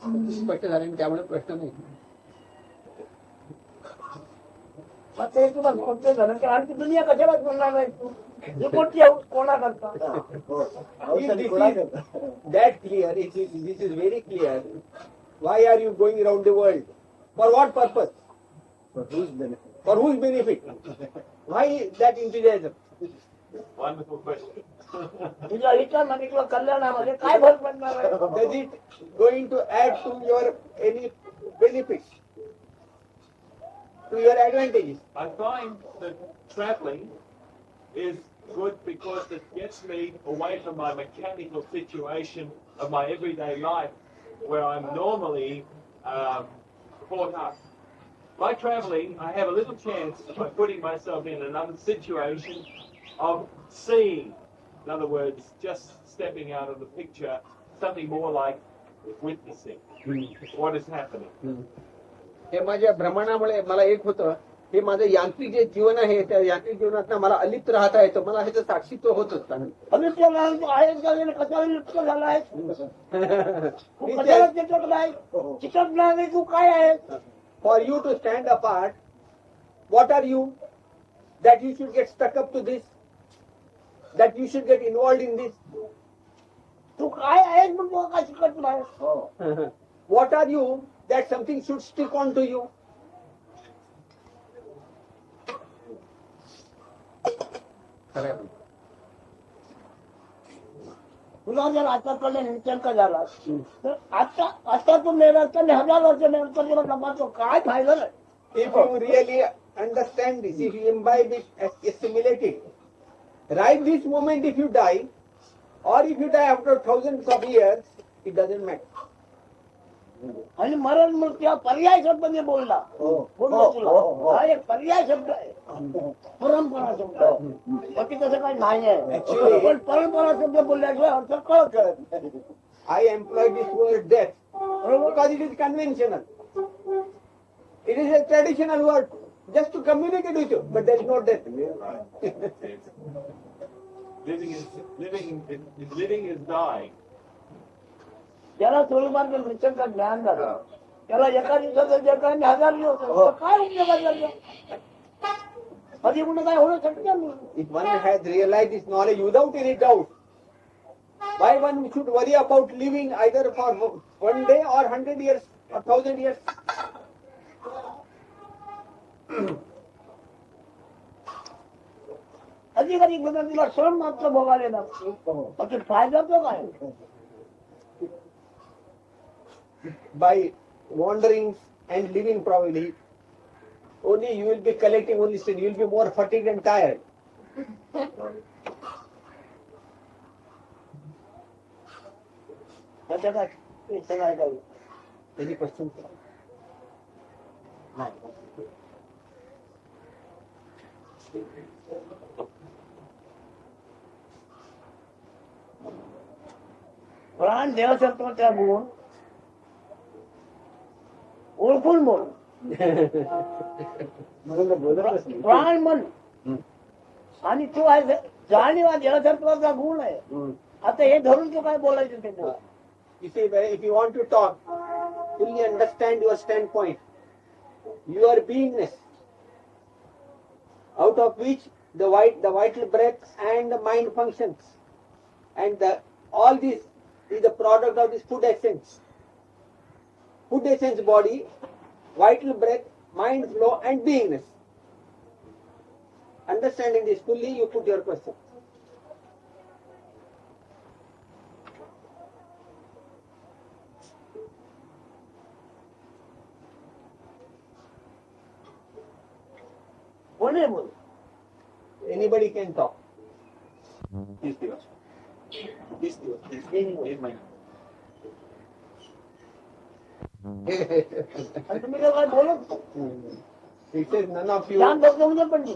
अगदी स्पष्ट झाले त्यामुळे प्रश्न नाही मग ते तुला कोणते झालं की आणखी दुनिया कशाला बोलणार नाही तू हे कोणती आहोत कोणाकरता If this is that clear, this is very clear. Why are you going around the world? For what purpose? For whose benefit? For whose benefit? Why that enthusiasm? Wonderful question. तुझ्या विचार आणि किंवा कल्याणामध्ये काय भर पडणार आहे Does it going to add to your any benefits? To your advantages? I find that traveling is good because it gets me away from my mechanical situation of my everyday life where I'm normally caught up. By traveling, I have a little chance by putting myself in another situation of seeing, in other words, just stepping out of the picture, something more like witnessing what is happening. हे माझ्या भ्रमणामुळे मला एक होतं हे माझं यांत्रिक जे जीवन आहे त्या यांत्रिक जीवनात मला अलिप्त राहता येतं मला ह्याचं साक्षीत्व होत असतं अलिप्त आहे कशाला लिप्त झाला आहे तू कशाला चिटकला आहे चिटकणार नाही तू काय आहे for you to stand apart what are you that you should get stuck up to this that you should get involved in this तू काय आहेस म्हणून तू काय शिकत नाही what are you that something should stick on to you तुला जर आताकडे निचंक झाला तर आता तू मेळाचा 1000 वर्ष नंतर तुला जमातो काय फायदा नाही If you really understand this, if you imbibe it, assimilate it, right this moment if you die, or if you die after thousands of years, it doesn't matter. आणि मरण मृत्यू हा पर्याय शब्द मी बोलला बोललो तुला हा एक पर्याय शब्द आहे परंपरा शब्द बाकी तसं काही नाही आहे पण परंपरा शब्द बोलल्याशिवाय अर्थ कळत I employ this word death because it is conventional. It is a traditional word just to communicate with you, but there is no death. Living is dying. त्याला थोडंफार निचंक ज्ञान झालं त्याला एका दिवसाचं जगाने 1000 दिवस काय उपयोगाचा कधी कुठं काय होणं शक्य नाही If one has realized this knowledge without any doubt, why one should worry about living either for 1 day or 100 years or 1000 years? अधिकारी तिला सण मात्र भोगायला लागतो बाकी फायदा तो काय By wandering and living probably, only you will be collecting only sin. You will be more fatigued and tired. त्याचं काय त्याचं काय काय Any questions? प्राण देवसत्वाचा गुण ओळखून बोल प्राण मन आणि तो आहे जाणीव हा देवसत्वाचा गुण आहे आता हे धरून तू काय बोलायचं ते You see, if you want to talk, fully understand your standpoint, your beingness, out of which the vital breath and the mind functions, and all this is the product of this food essence. Food essence body, vital breath, mind flow, and beingness. Understanding this fully, you put your question. कोणी बोल Anybody can talk. आणि तुम्ही काय बोलत It says none of you, ज्ञान दर्शवलं पण नाही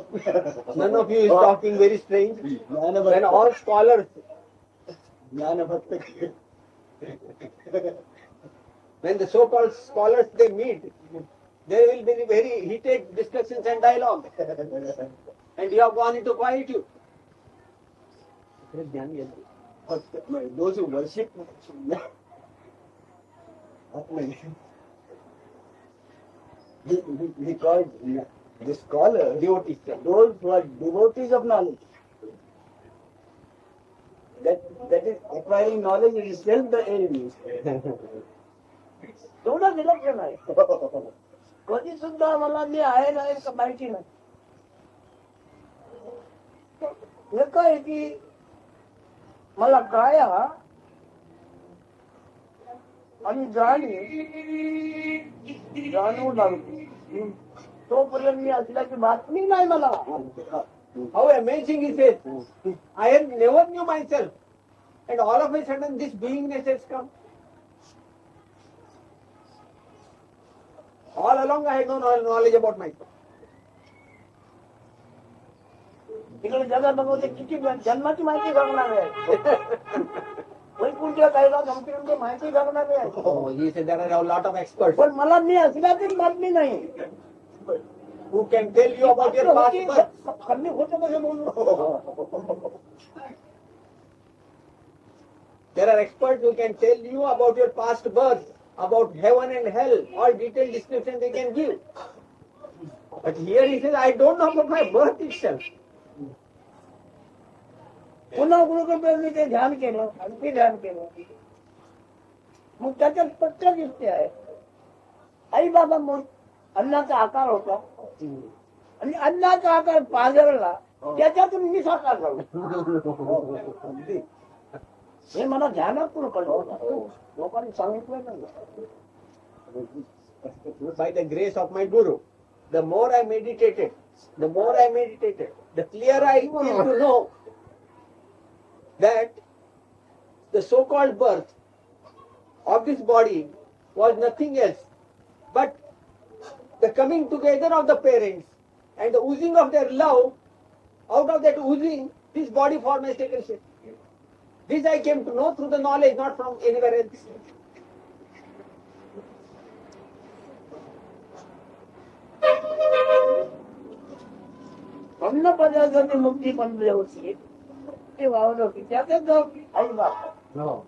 none of you is talking very strange. When all scholars, when the so-called scholars they meet, there will be very heated discussions and dialogue, and you have gone into quietude. Those who worship he called The scholars, devotees. those who are devotees of knowledge, that is acquiring knowledge is itself the aim. तेवढं विलक्षण आहे. कधी सुद्धा मला मी आहे नाही का माहिती नाही. एक आहे की मला काय आणि जाणवू लागली तोपर्यंत मी असल्याची बातमी नाही मला. How amazing is it? I had never knew myself, and all of a sudden this beingness has come. All along I had no knowledge about myself. तिकडे जगात बघते किती जन्माची माहिती घडणार आहे. वैकुंठ कायदा संपूर्ण माहिती घडणार आहे. Oh, he said there are a lot of experts पण मला मी असल्याचीच बातमी नाही. who can tell you about your past birth. कमी होतं कसं बोलू. There are experts who can tell you about your past birth, about heaven and hell, all detailed description they can give. But here he says, I don't know about my birth itself. पुन्हा गुरुकृपेने मी ते ध्यान केलं आणखी ध्यान केलं. मग त्याच्यात स्पष्ट दिसते आहे आई बाबा अन्नाचा आकार होता आणि अन्नाचा आकार पाजळला त्याच्यातून मी साकार झालो. हे मला ध्यानातून कळलं. लोकांनी सांगितलं नाही. By the grace of my Guru, the more I meditated, the clearer I came to know that the so-called birth of this body was nothing else but the coming together of the parents and the oozing of their love. Out of that oozing, this body form has taken shape. This I came to know through the knowledge, not from anywhere else. अन्न पदार्थाची मुक्ती पण होती ते वावरत होती त्यातच आई बाबा. No.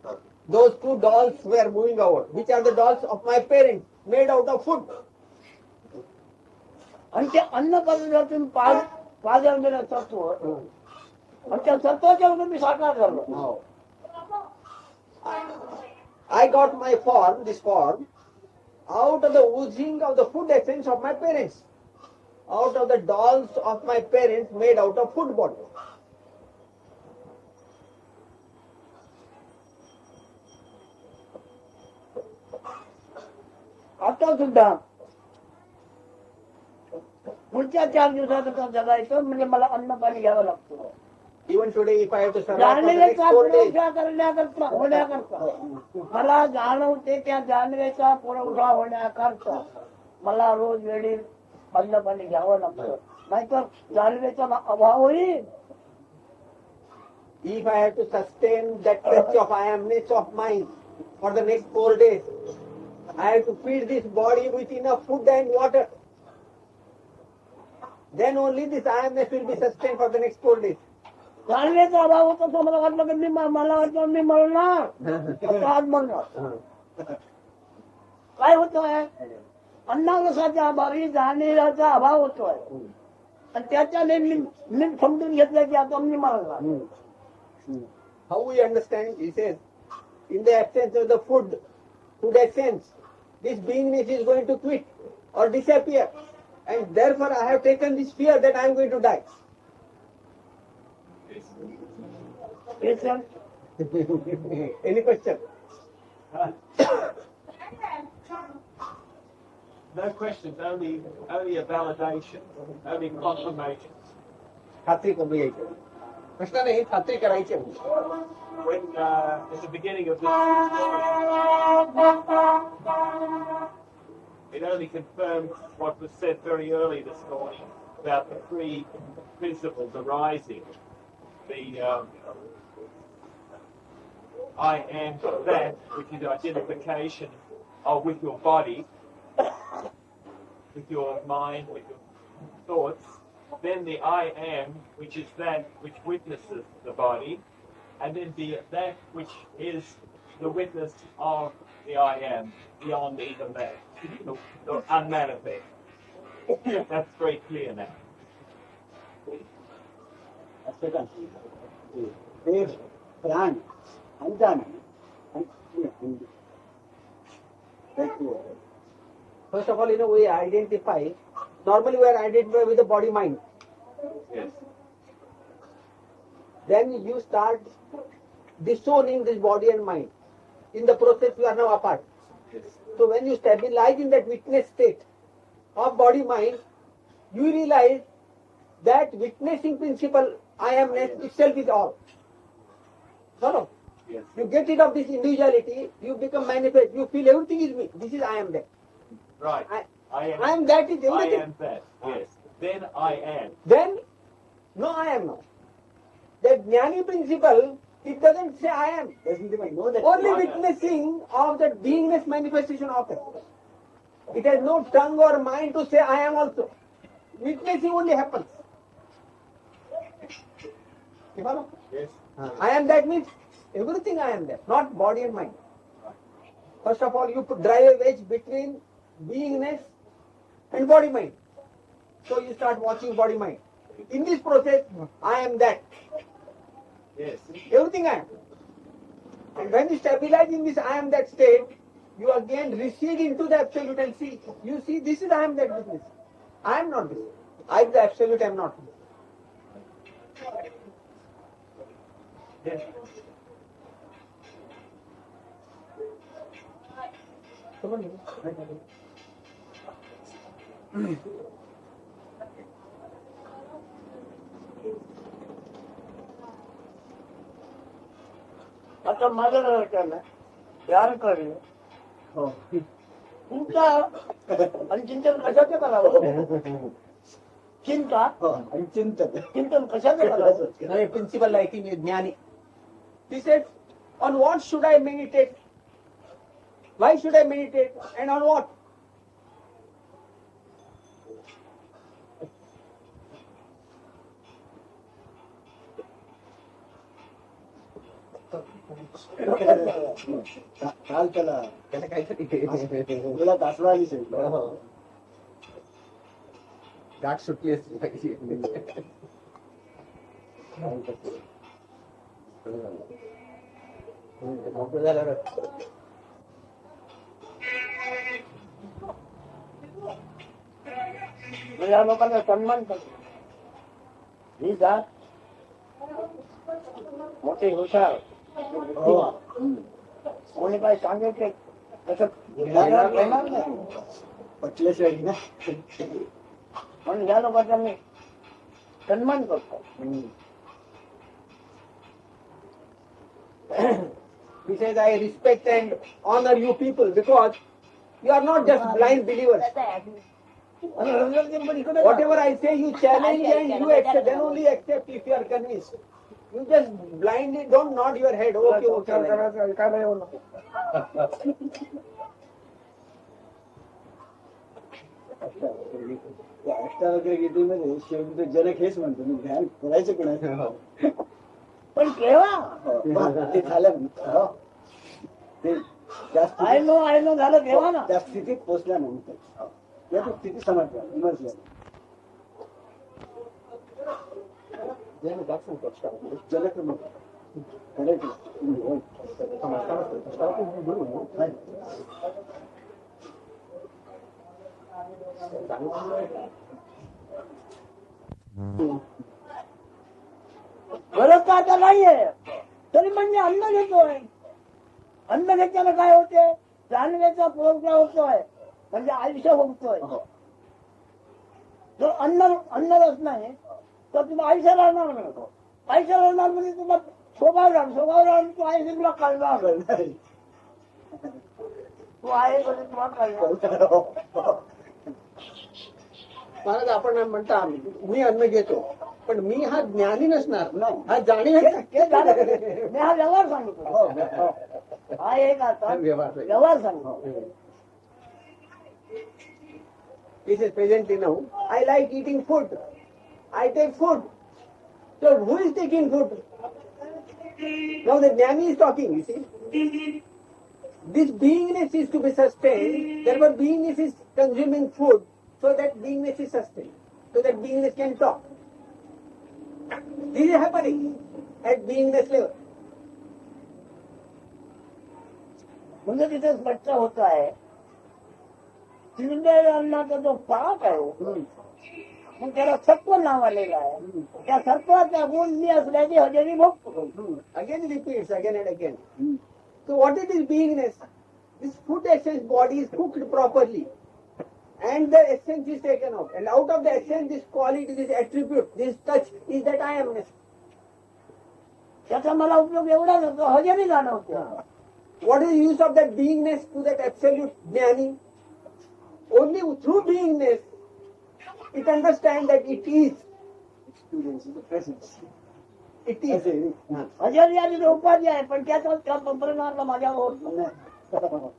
Those two dolls were moving over, which are the dolls of my parents, made out of food. आणि ते अन्न पदार्थातून पाजळलेलं तत्व आणि त्या तत्वाच्या वरून मी साकार झालो. No. I got my form, this form, out of the oozing of the food essence of my parents, out of the dolls of my parents made out of food bottle. आता सुद्धा पुढच्या 4 दिवसात जगायचं म्हणजे मला अन्न पाणी घ्यावं लागतं. Even today, if I have to survive for the next 4 days, करण्याकरता होण्याकरता मला जाणवते त्या जाणवेचा पुरवठा होण्याकरता मला रोज वेळी अन्न पाणी घ्यावं लागतं. नाहीतर जाणवेचा अभाव होईल. if I have to sustain that touch of I amness of mine for the next 4 days, I have to feed this body with enough food and water. Then only this I amness will be sustained for the next 4 days. जाणवेचा अभाव होता तो मला वाटलं की मला वाटलं मी मरणार आज मरणार. काय होतोय अन्नावसाच्या अभावी जाणीवाचा अभाव होतोय आणि त्याच्याने मी समजून घेतलं की आता मी मरणार. How we understand? He says, in the absence of the food essence, this beingness is going to quit or disappear, and therefore I have taken this fear that I am going to die. Any question? No questions, only a validation, only confirmation. खात्री करून घ्यायची. प्रश्न नाही, खात्री करायची. When at the beginning of this story, it only confirmed what was said very early this morning about the 3 principles arising. The I am that, which is identification with your body, with your mind, with your thoughts. Then the I am, which is that which witnesses the body, and then that which is the witness of the I am, beyond even that, the unmanifest. That's very clear now. देव प्राण Ananth First of all, we identify. Normally, we are identified with the body mind. Yes. Then you start disowning this body and mind. In the process, you are now apart. Yes. So when you stabilize in that witness state of body mind, you realize that witnessing principle, I amness itself is all. No. Yes. You get rid of this individuality, you become manifest, you feel everything is me. This is I am that. Right. I am that is I everything. am that. Yes. Then I am. Then, no I am not. That jnani principle, it doesn't say I am. doesn't even know that. Only witnessing of the beingness manifestation of it. It has no tongue or mind to say I am also. Witnessing only happens. You follow? Yes. I am that means everything I am that, not body and mind. First of all, you drive a wedge between beingness and body mind. So you start watching body mind. In this process, I am that. Yes. Everything I am. And when you stabilize in this I am that state, you again recede into the absolute and see. You see, this is I am that business. I am not this. I am the absolute, I am not. Yes. आता माझं करणं यार करणं चिंता आणि चिंतन कशाचं करावं चिंता आणि चिंतन कशाचं करावं Now a principle like in Jnani. He said, on what should I meditate? Why should I meditate? And on what? काल त्याला मुलात असणारी गाठ सुटली असती. या लोकांना सन्मान करतो ही जात मोठी हुशार कोणी काय सांगितले तसं पटल्याशिवाय ना म्हणून या लोकांचा मी सन्मान करतो. He says, I respect and honor you people because you are not just blind believers. Whatever I say, you challenge and you accept. Then only accept if you are convinced. You just blindly don't nod your head. Okay, okay. Ashtavakra गीतेमध्ये शेवटी तो जनक हेच म्हणतो मी ध्यान करायचं कोणाचं पण केव्हा ते झालं ते आय नो झालं केव्हा ना त्या स्थितीत पोचल्यानंतर त्या स्थिती समजल्या इमर्स जनक गरज तर आता नाहीये तरी म्हणजे अन्न घेतोय. अन्न घेतल्यानं काय होते जाणण्याचा पुरवठा होतोय म्हणजे आयुष्य होतोय. जर अन्नरस नाही तर तुम्ही आयुष्य राहणार नाही. आयुष्य राहणार म्हणजे तुम्हाला स्वभाव राहून तू आहे तुला कळणार नाही. तू आहे म्हणजे तुम्हाला कळणार. महाराज आपण म्हणता मी अन्न घेतो पण मी हा ज्ञानी नसणार हा जाणीव मी हा व्यवहार सांगतो. हा एक आता व्यवहार सांगतो. This is presently now. I like eating food. I take food. So who is taking food? Now the jnani is talking, you see. This beingness is to be sustained. Therefore beingness is consuming food. so that beingness is sustained, so that beingness can talk. This is happening at beingness level. म्हणजे तिथे स्पष्ट होत आहे शिंदे अन्नाचा जो पाक आहे मग त्याला सत्व नाव आलेलं आहे त्या सत्वाचा गुण मी असल्याची हजेरी भोगतो. Again repeats again and again. So what is this beingness? This food essence body is cooked properly and the essence is taken out, and out of the essence this quality, this attribute, this touch is that I amness. त्याचा मला उपयोग एवढा नसतो हजेरी जाणवतो. What is the use of that beingness to that absolute jnani? Only through beingness it understands that it is. It is. हजेरी आणि उपाधी आहे पण त्याचा परिणाम माझ्यावर होत नाही.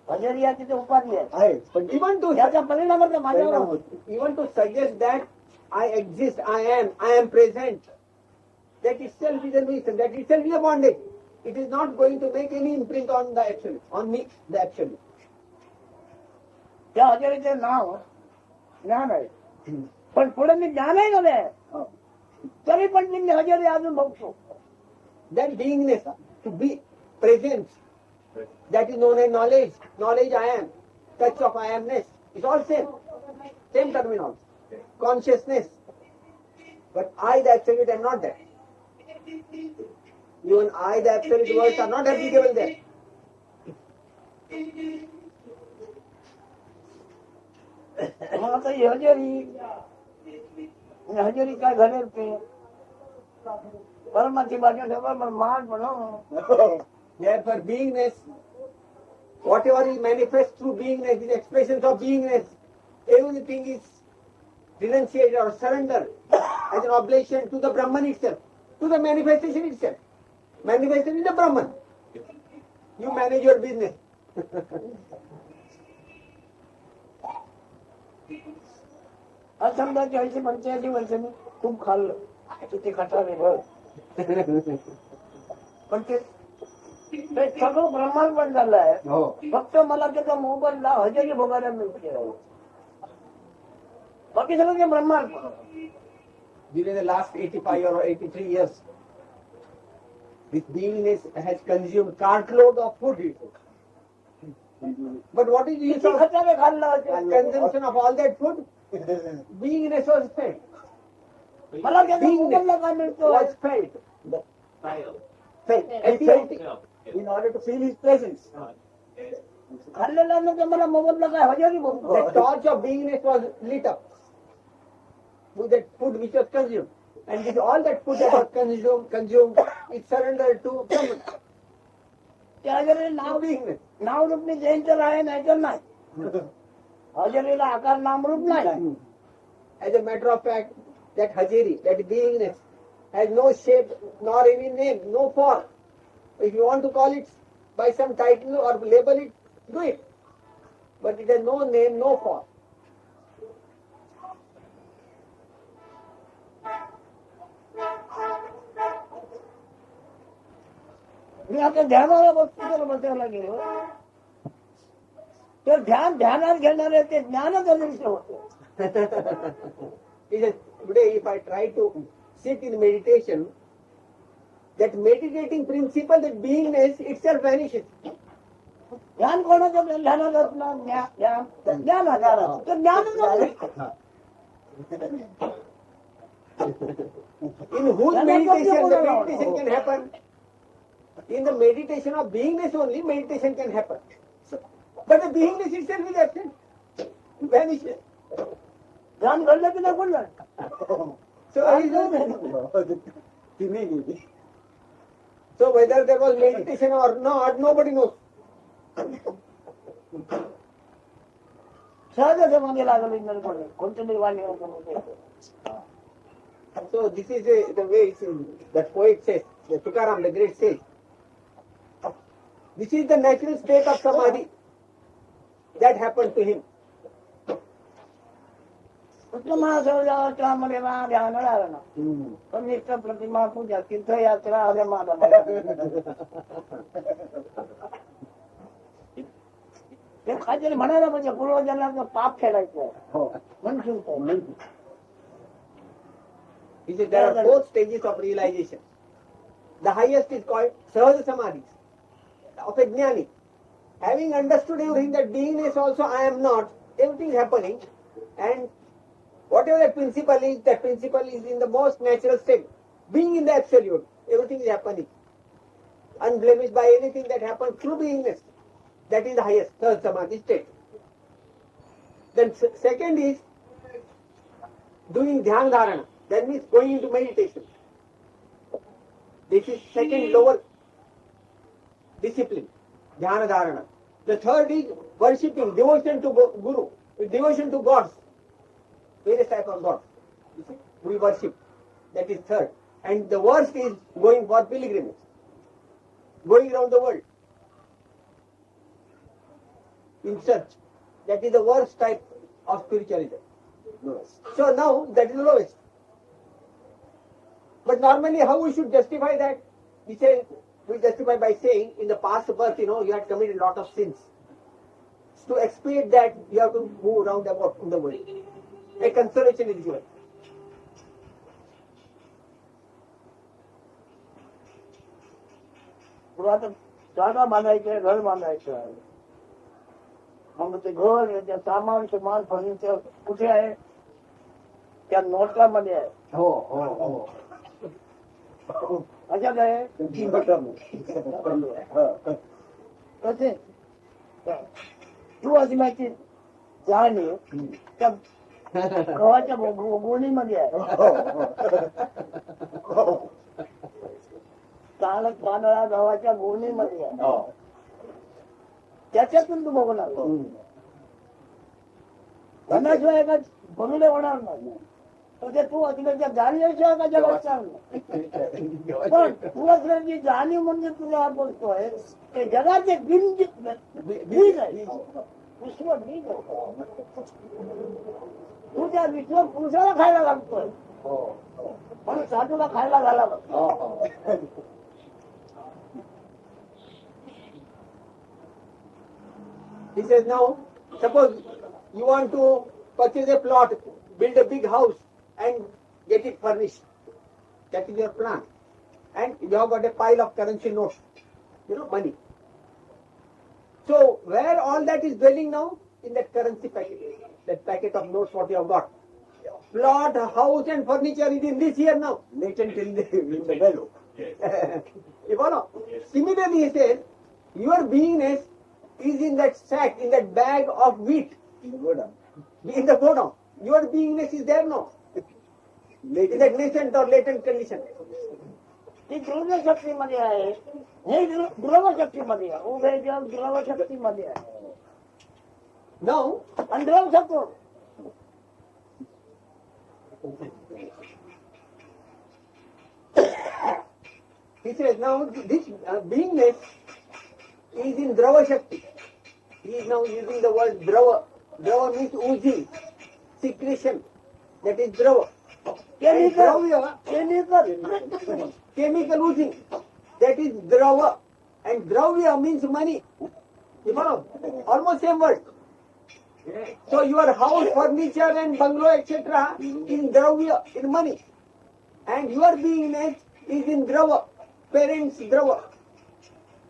हजेरी या तिथे उपाधी आहे But even to याचा परिणाम माझ्यावर होत. even to suggest that I exist, I am present, that itself is a nuisance, that itself is a bondage. It is not going to make any imprint on the absolute, on me, the absolute. त्या हजेरीचे नाव ज्ञान आहे पण पुढे मी ज्ञानही नव्हे तरी पण मी हजेरी अजून बघतो. That beingness, to be present, that is known as knowledge. Knowledge I am, touch of I amness. It's all same terminology. Consciousness. But I, the absolute, am not there. Even I, the absolute words are not applicable there. मग आता ही हजेरी काय घालेल ते परमाची बाजू ठेवा पण मान म्हणून. Therefore, beingness, whatever is manifest through beingness, is expressions of beingness. Everything is renunciated or surrender as an oblation to the Brahman itself, to the manifestation itself. Manifestation is the Brahman. You manage your business. आज समजा 40-45 वर्षांनी खूप खाल्लं किती खटावे बघ पण ते सगळं ब्रह्मांड पण झालं आहे फक्त मला त्याचा मोबाईलला हजेरी भोगायला मिळते बाकी सगळं ते ब्रह्मांड. During the last 85 or 83 years, this beingness has consumed cartload of food. But what is the use of खटावे खाल्लं consumption of all that food? Beingness was felt. मला त्याचा मोबाईलला काय मिळतो Was felt. Felt. And felt it in order to feel his presence. खाल्लेला नंतर मला मोबाईलला काय हजेरी बघतो. The torch of beingness was lit up with that food which was consumed. And with all that food that was consumed, it surrendered to Brahman. त्या हजेरी नाव Beingness. नाव रूप मी जयंतर आहे नाही तर नाही हजेरीला आकार नामरूप नाही. As a matter of fact, that hajeri, that beingness, has no shape nor any name, no form. If you want to call it by some title or label it, do it. But it has no name, no form. मी आता ध्यानाला वस्तूला बसायला गेलो तर ध्यानात घेणारे ते ज्ञानच अदृश्य होते. Today, if I try to sit in meditation, that meditating principle, that beingness itself vanishes. ध्यान कोणाचं ध्यानात असणार ज्ञान तर ज्ञानच अदृश्य. In whose meditation the meditation can happen? In the meditation of beingness only, meditation can happen. But the beingness itself is absent, vanishes. ध्यान घडलं की नाही बोललं So whether there was meditation or not, nobody knows. सहज मागे लागलं कोणतरी वाणी So this is the way that poet says, the Tukaram, the great sage. This is the natural state of samadhi that happened to him. मध्ये ध्यान आलं ना पण निष्ठ प्रतिमा पूजा तीर्थयात्रा अरे माझा ते काहीतरी म्हणायला म्हणजे पूर्वजन्माचं पाप फेडायचं म्हणून He said there are 4 stages of realization. The highest is called Sahaja Samadhi of a Jnani. Having understood everything, that beingness also I am not, everything is happening, and whatever that principle is in the most natural state. Being in the absolute, everything is happening. Unblemished by anything that happens through beingness. That is the highest, Sahaja Samadhi state. Then second is doing Dhyan Dharana. That means going into meditation. This is second lower discipline, Dhyana Dharana. The third is worshipping, devotion to Guru, devotion to gods, various types of gods. You see, we worship. That is third. And the worst is going for pilgrimage, going around the world in search. That is the worst type of spiritualism. So now that is the lowest. But normally how we should justify that? We justify by saying in the past birth, you had committed a lot of sins. To expiate that, you have to move around about in the world. A consolation is given. पुरातन जागा बांधायचे घर बांधायचं मग ते घर त्या सामान माल furniture कुठे आहे त्या नोटलामध्ये आहे हो हो हो कशात आहे कसे तू असण्याची जाणीव त्या गव्हाच्या गोणीमध्ये आहे तांदळा गव्हाच्या गोणीमध्ये आहे त्याच्यातून तू बघणार त्यांनाशिवाय का बनवले होणार नाही म्हणजे तू असल्याच्या जाणीवशिवाय का जगात चांगलं पण तू असल्याची जाणीव म्हणजे तुला बोलतोय ते जगाचे बीज आहे विश्व बीज आहे तू त्या विश्व पुरुषाला खायला लागतोय म्हणून साधूला खायला घाला He says now, suppose you want to purchase a plot, build a big house and get it furnished. That is your plan. And you have got a pile of currency notes, money. So where all that is dwelling now? In that currency packet. That packet of notes what you have got. Plot, house and furniture is in this here now. Latent in the value. You follow? Similarly he says, your beingness is in that sack, in that bag of wheat. In the godown. Your beingness is there now. In that nascent or latent condition. ती द्रव्य शक्तीमध्ये आहे हे द्रव शक्तीमध्ये आहे उभे जग द्रव शक्तीमध्ये आहे Now, आणि द्रव शकतो he says now this beingness is in Drava Shakti. He is now using the word Drava. Drava means oozing, secretion. That is Drava. Chemical oozing. That is Drava. And Dravya means money. You follow? Almost same word. So your house, furniture and bungalow, etc. in Dravya, in money. And your beingness is in Drava. Parents Drava.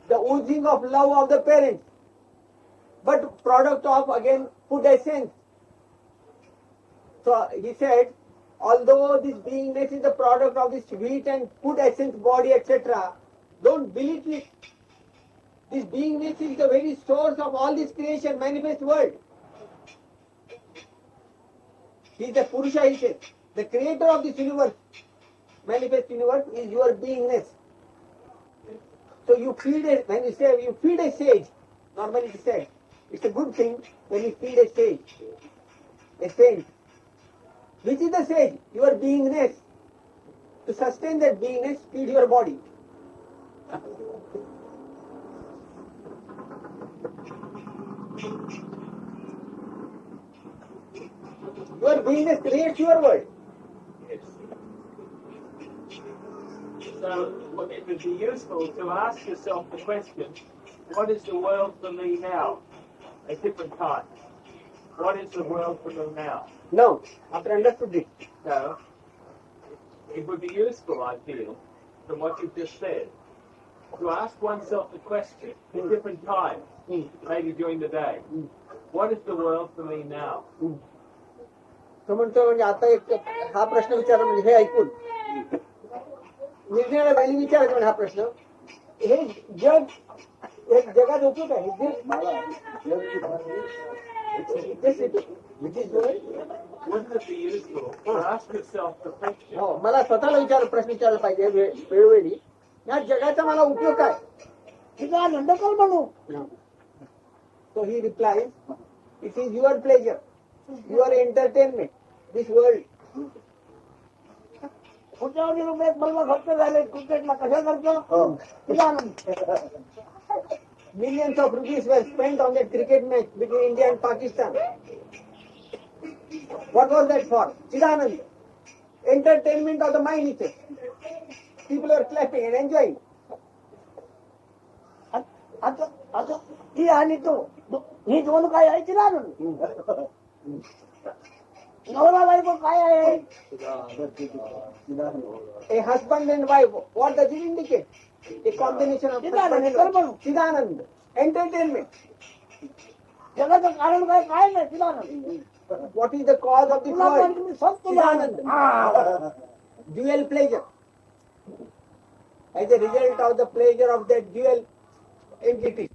The oozing of love of the parents, but product of again food essence. So he said, although this beingness is the product of this wheat and food essence body, etc., don't belittle it. This beingness is the very source of all this creation, manifest world. He is the Purusha, he says. The creator of this universe, manifest universe, is your beingness. So you feed it, when you say you feed a sage, normally it is said, it's a good thing when you feed a sage, a saint. Which is the sage? Your beingness. To sustain that beingness, feed your body. Your beingness creates your world. So it would be useful to ask yourself the question, what is the world for me now? at different times. What is the world for them now? Now, after understood this, So, it would be useful, I feel, from what you've just said, to ask oneself the question at different times, maybe during the day, what is the world for me now? तो म्हणतो म्हणजे आता एक हा प्रश्न विचारला म्हणजे हे ऐकून निर्णयाला वेळी विचारायचा म्हणजे हा प्रश्न हे जग एक जगात उपयोग आहे Wouldn't it be useful to ask yourself the question, हो मला स्वतःला प्रश्न विचारला पाहिजे वेळोवेळी या जगाचा मला उपयोग काय तिचा आनंद कर म्हणू So he replies, it is your pleasure, your entertainment, this world. कुठल्यावरती रुपये बल्ब खर्च झाले क्रिकेटला कशा करतो तिचा आनंद Millions of rupees were spent on that cricket match between India and Pakistan. What was that for? Chidanand. Entertainment of the mind itself. People were clapping and enjoying. आता आता ती आणि तो ही दोन काय आहे तिला आनंद नवरा बायको काय आहे A husband and wife, what does it indicate? A combination of husband and wife. Chidanand. Entertainment. जगाचं कारण काय काय नाही तिला आनंद What is the cause of this तुला world? पण तुम्ही सब तुला आनंद Chidanand. Dual pleasure. As a result of the pleasure of that dual entity.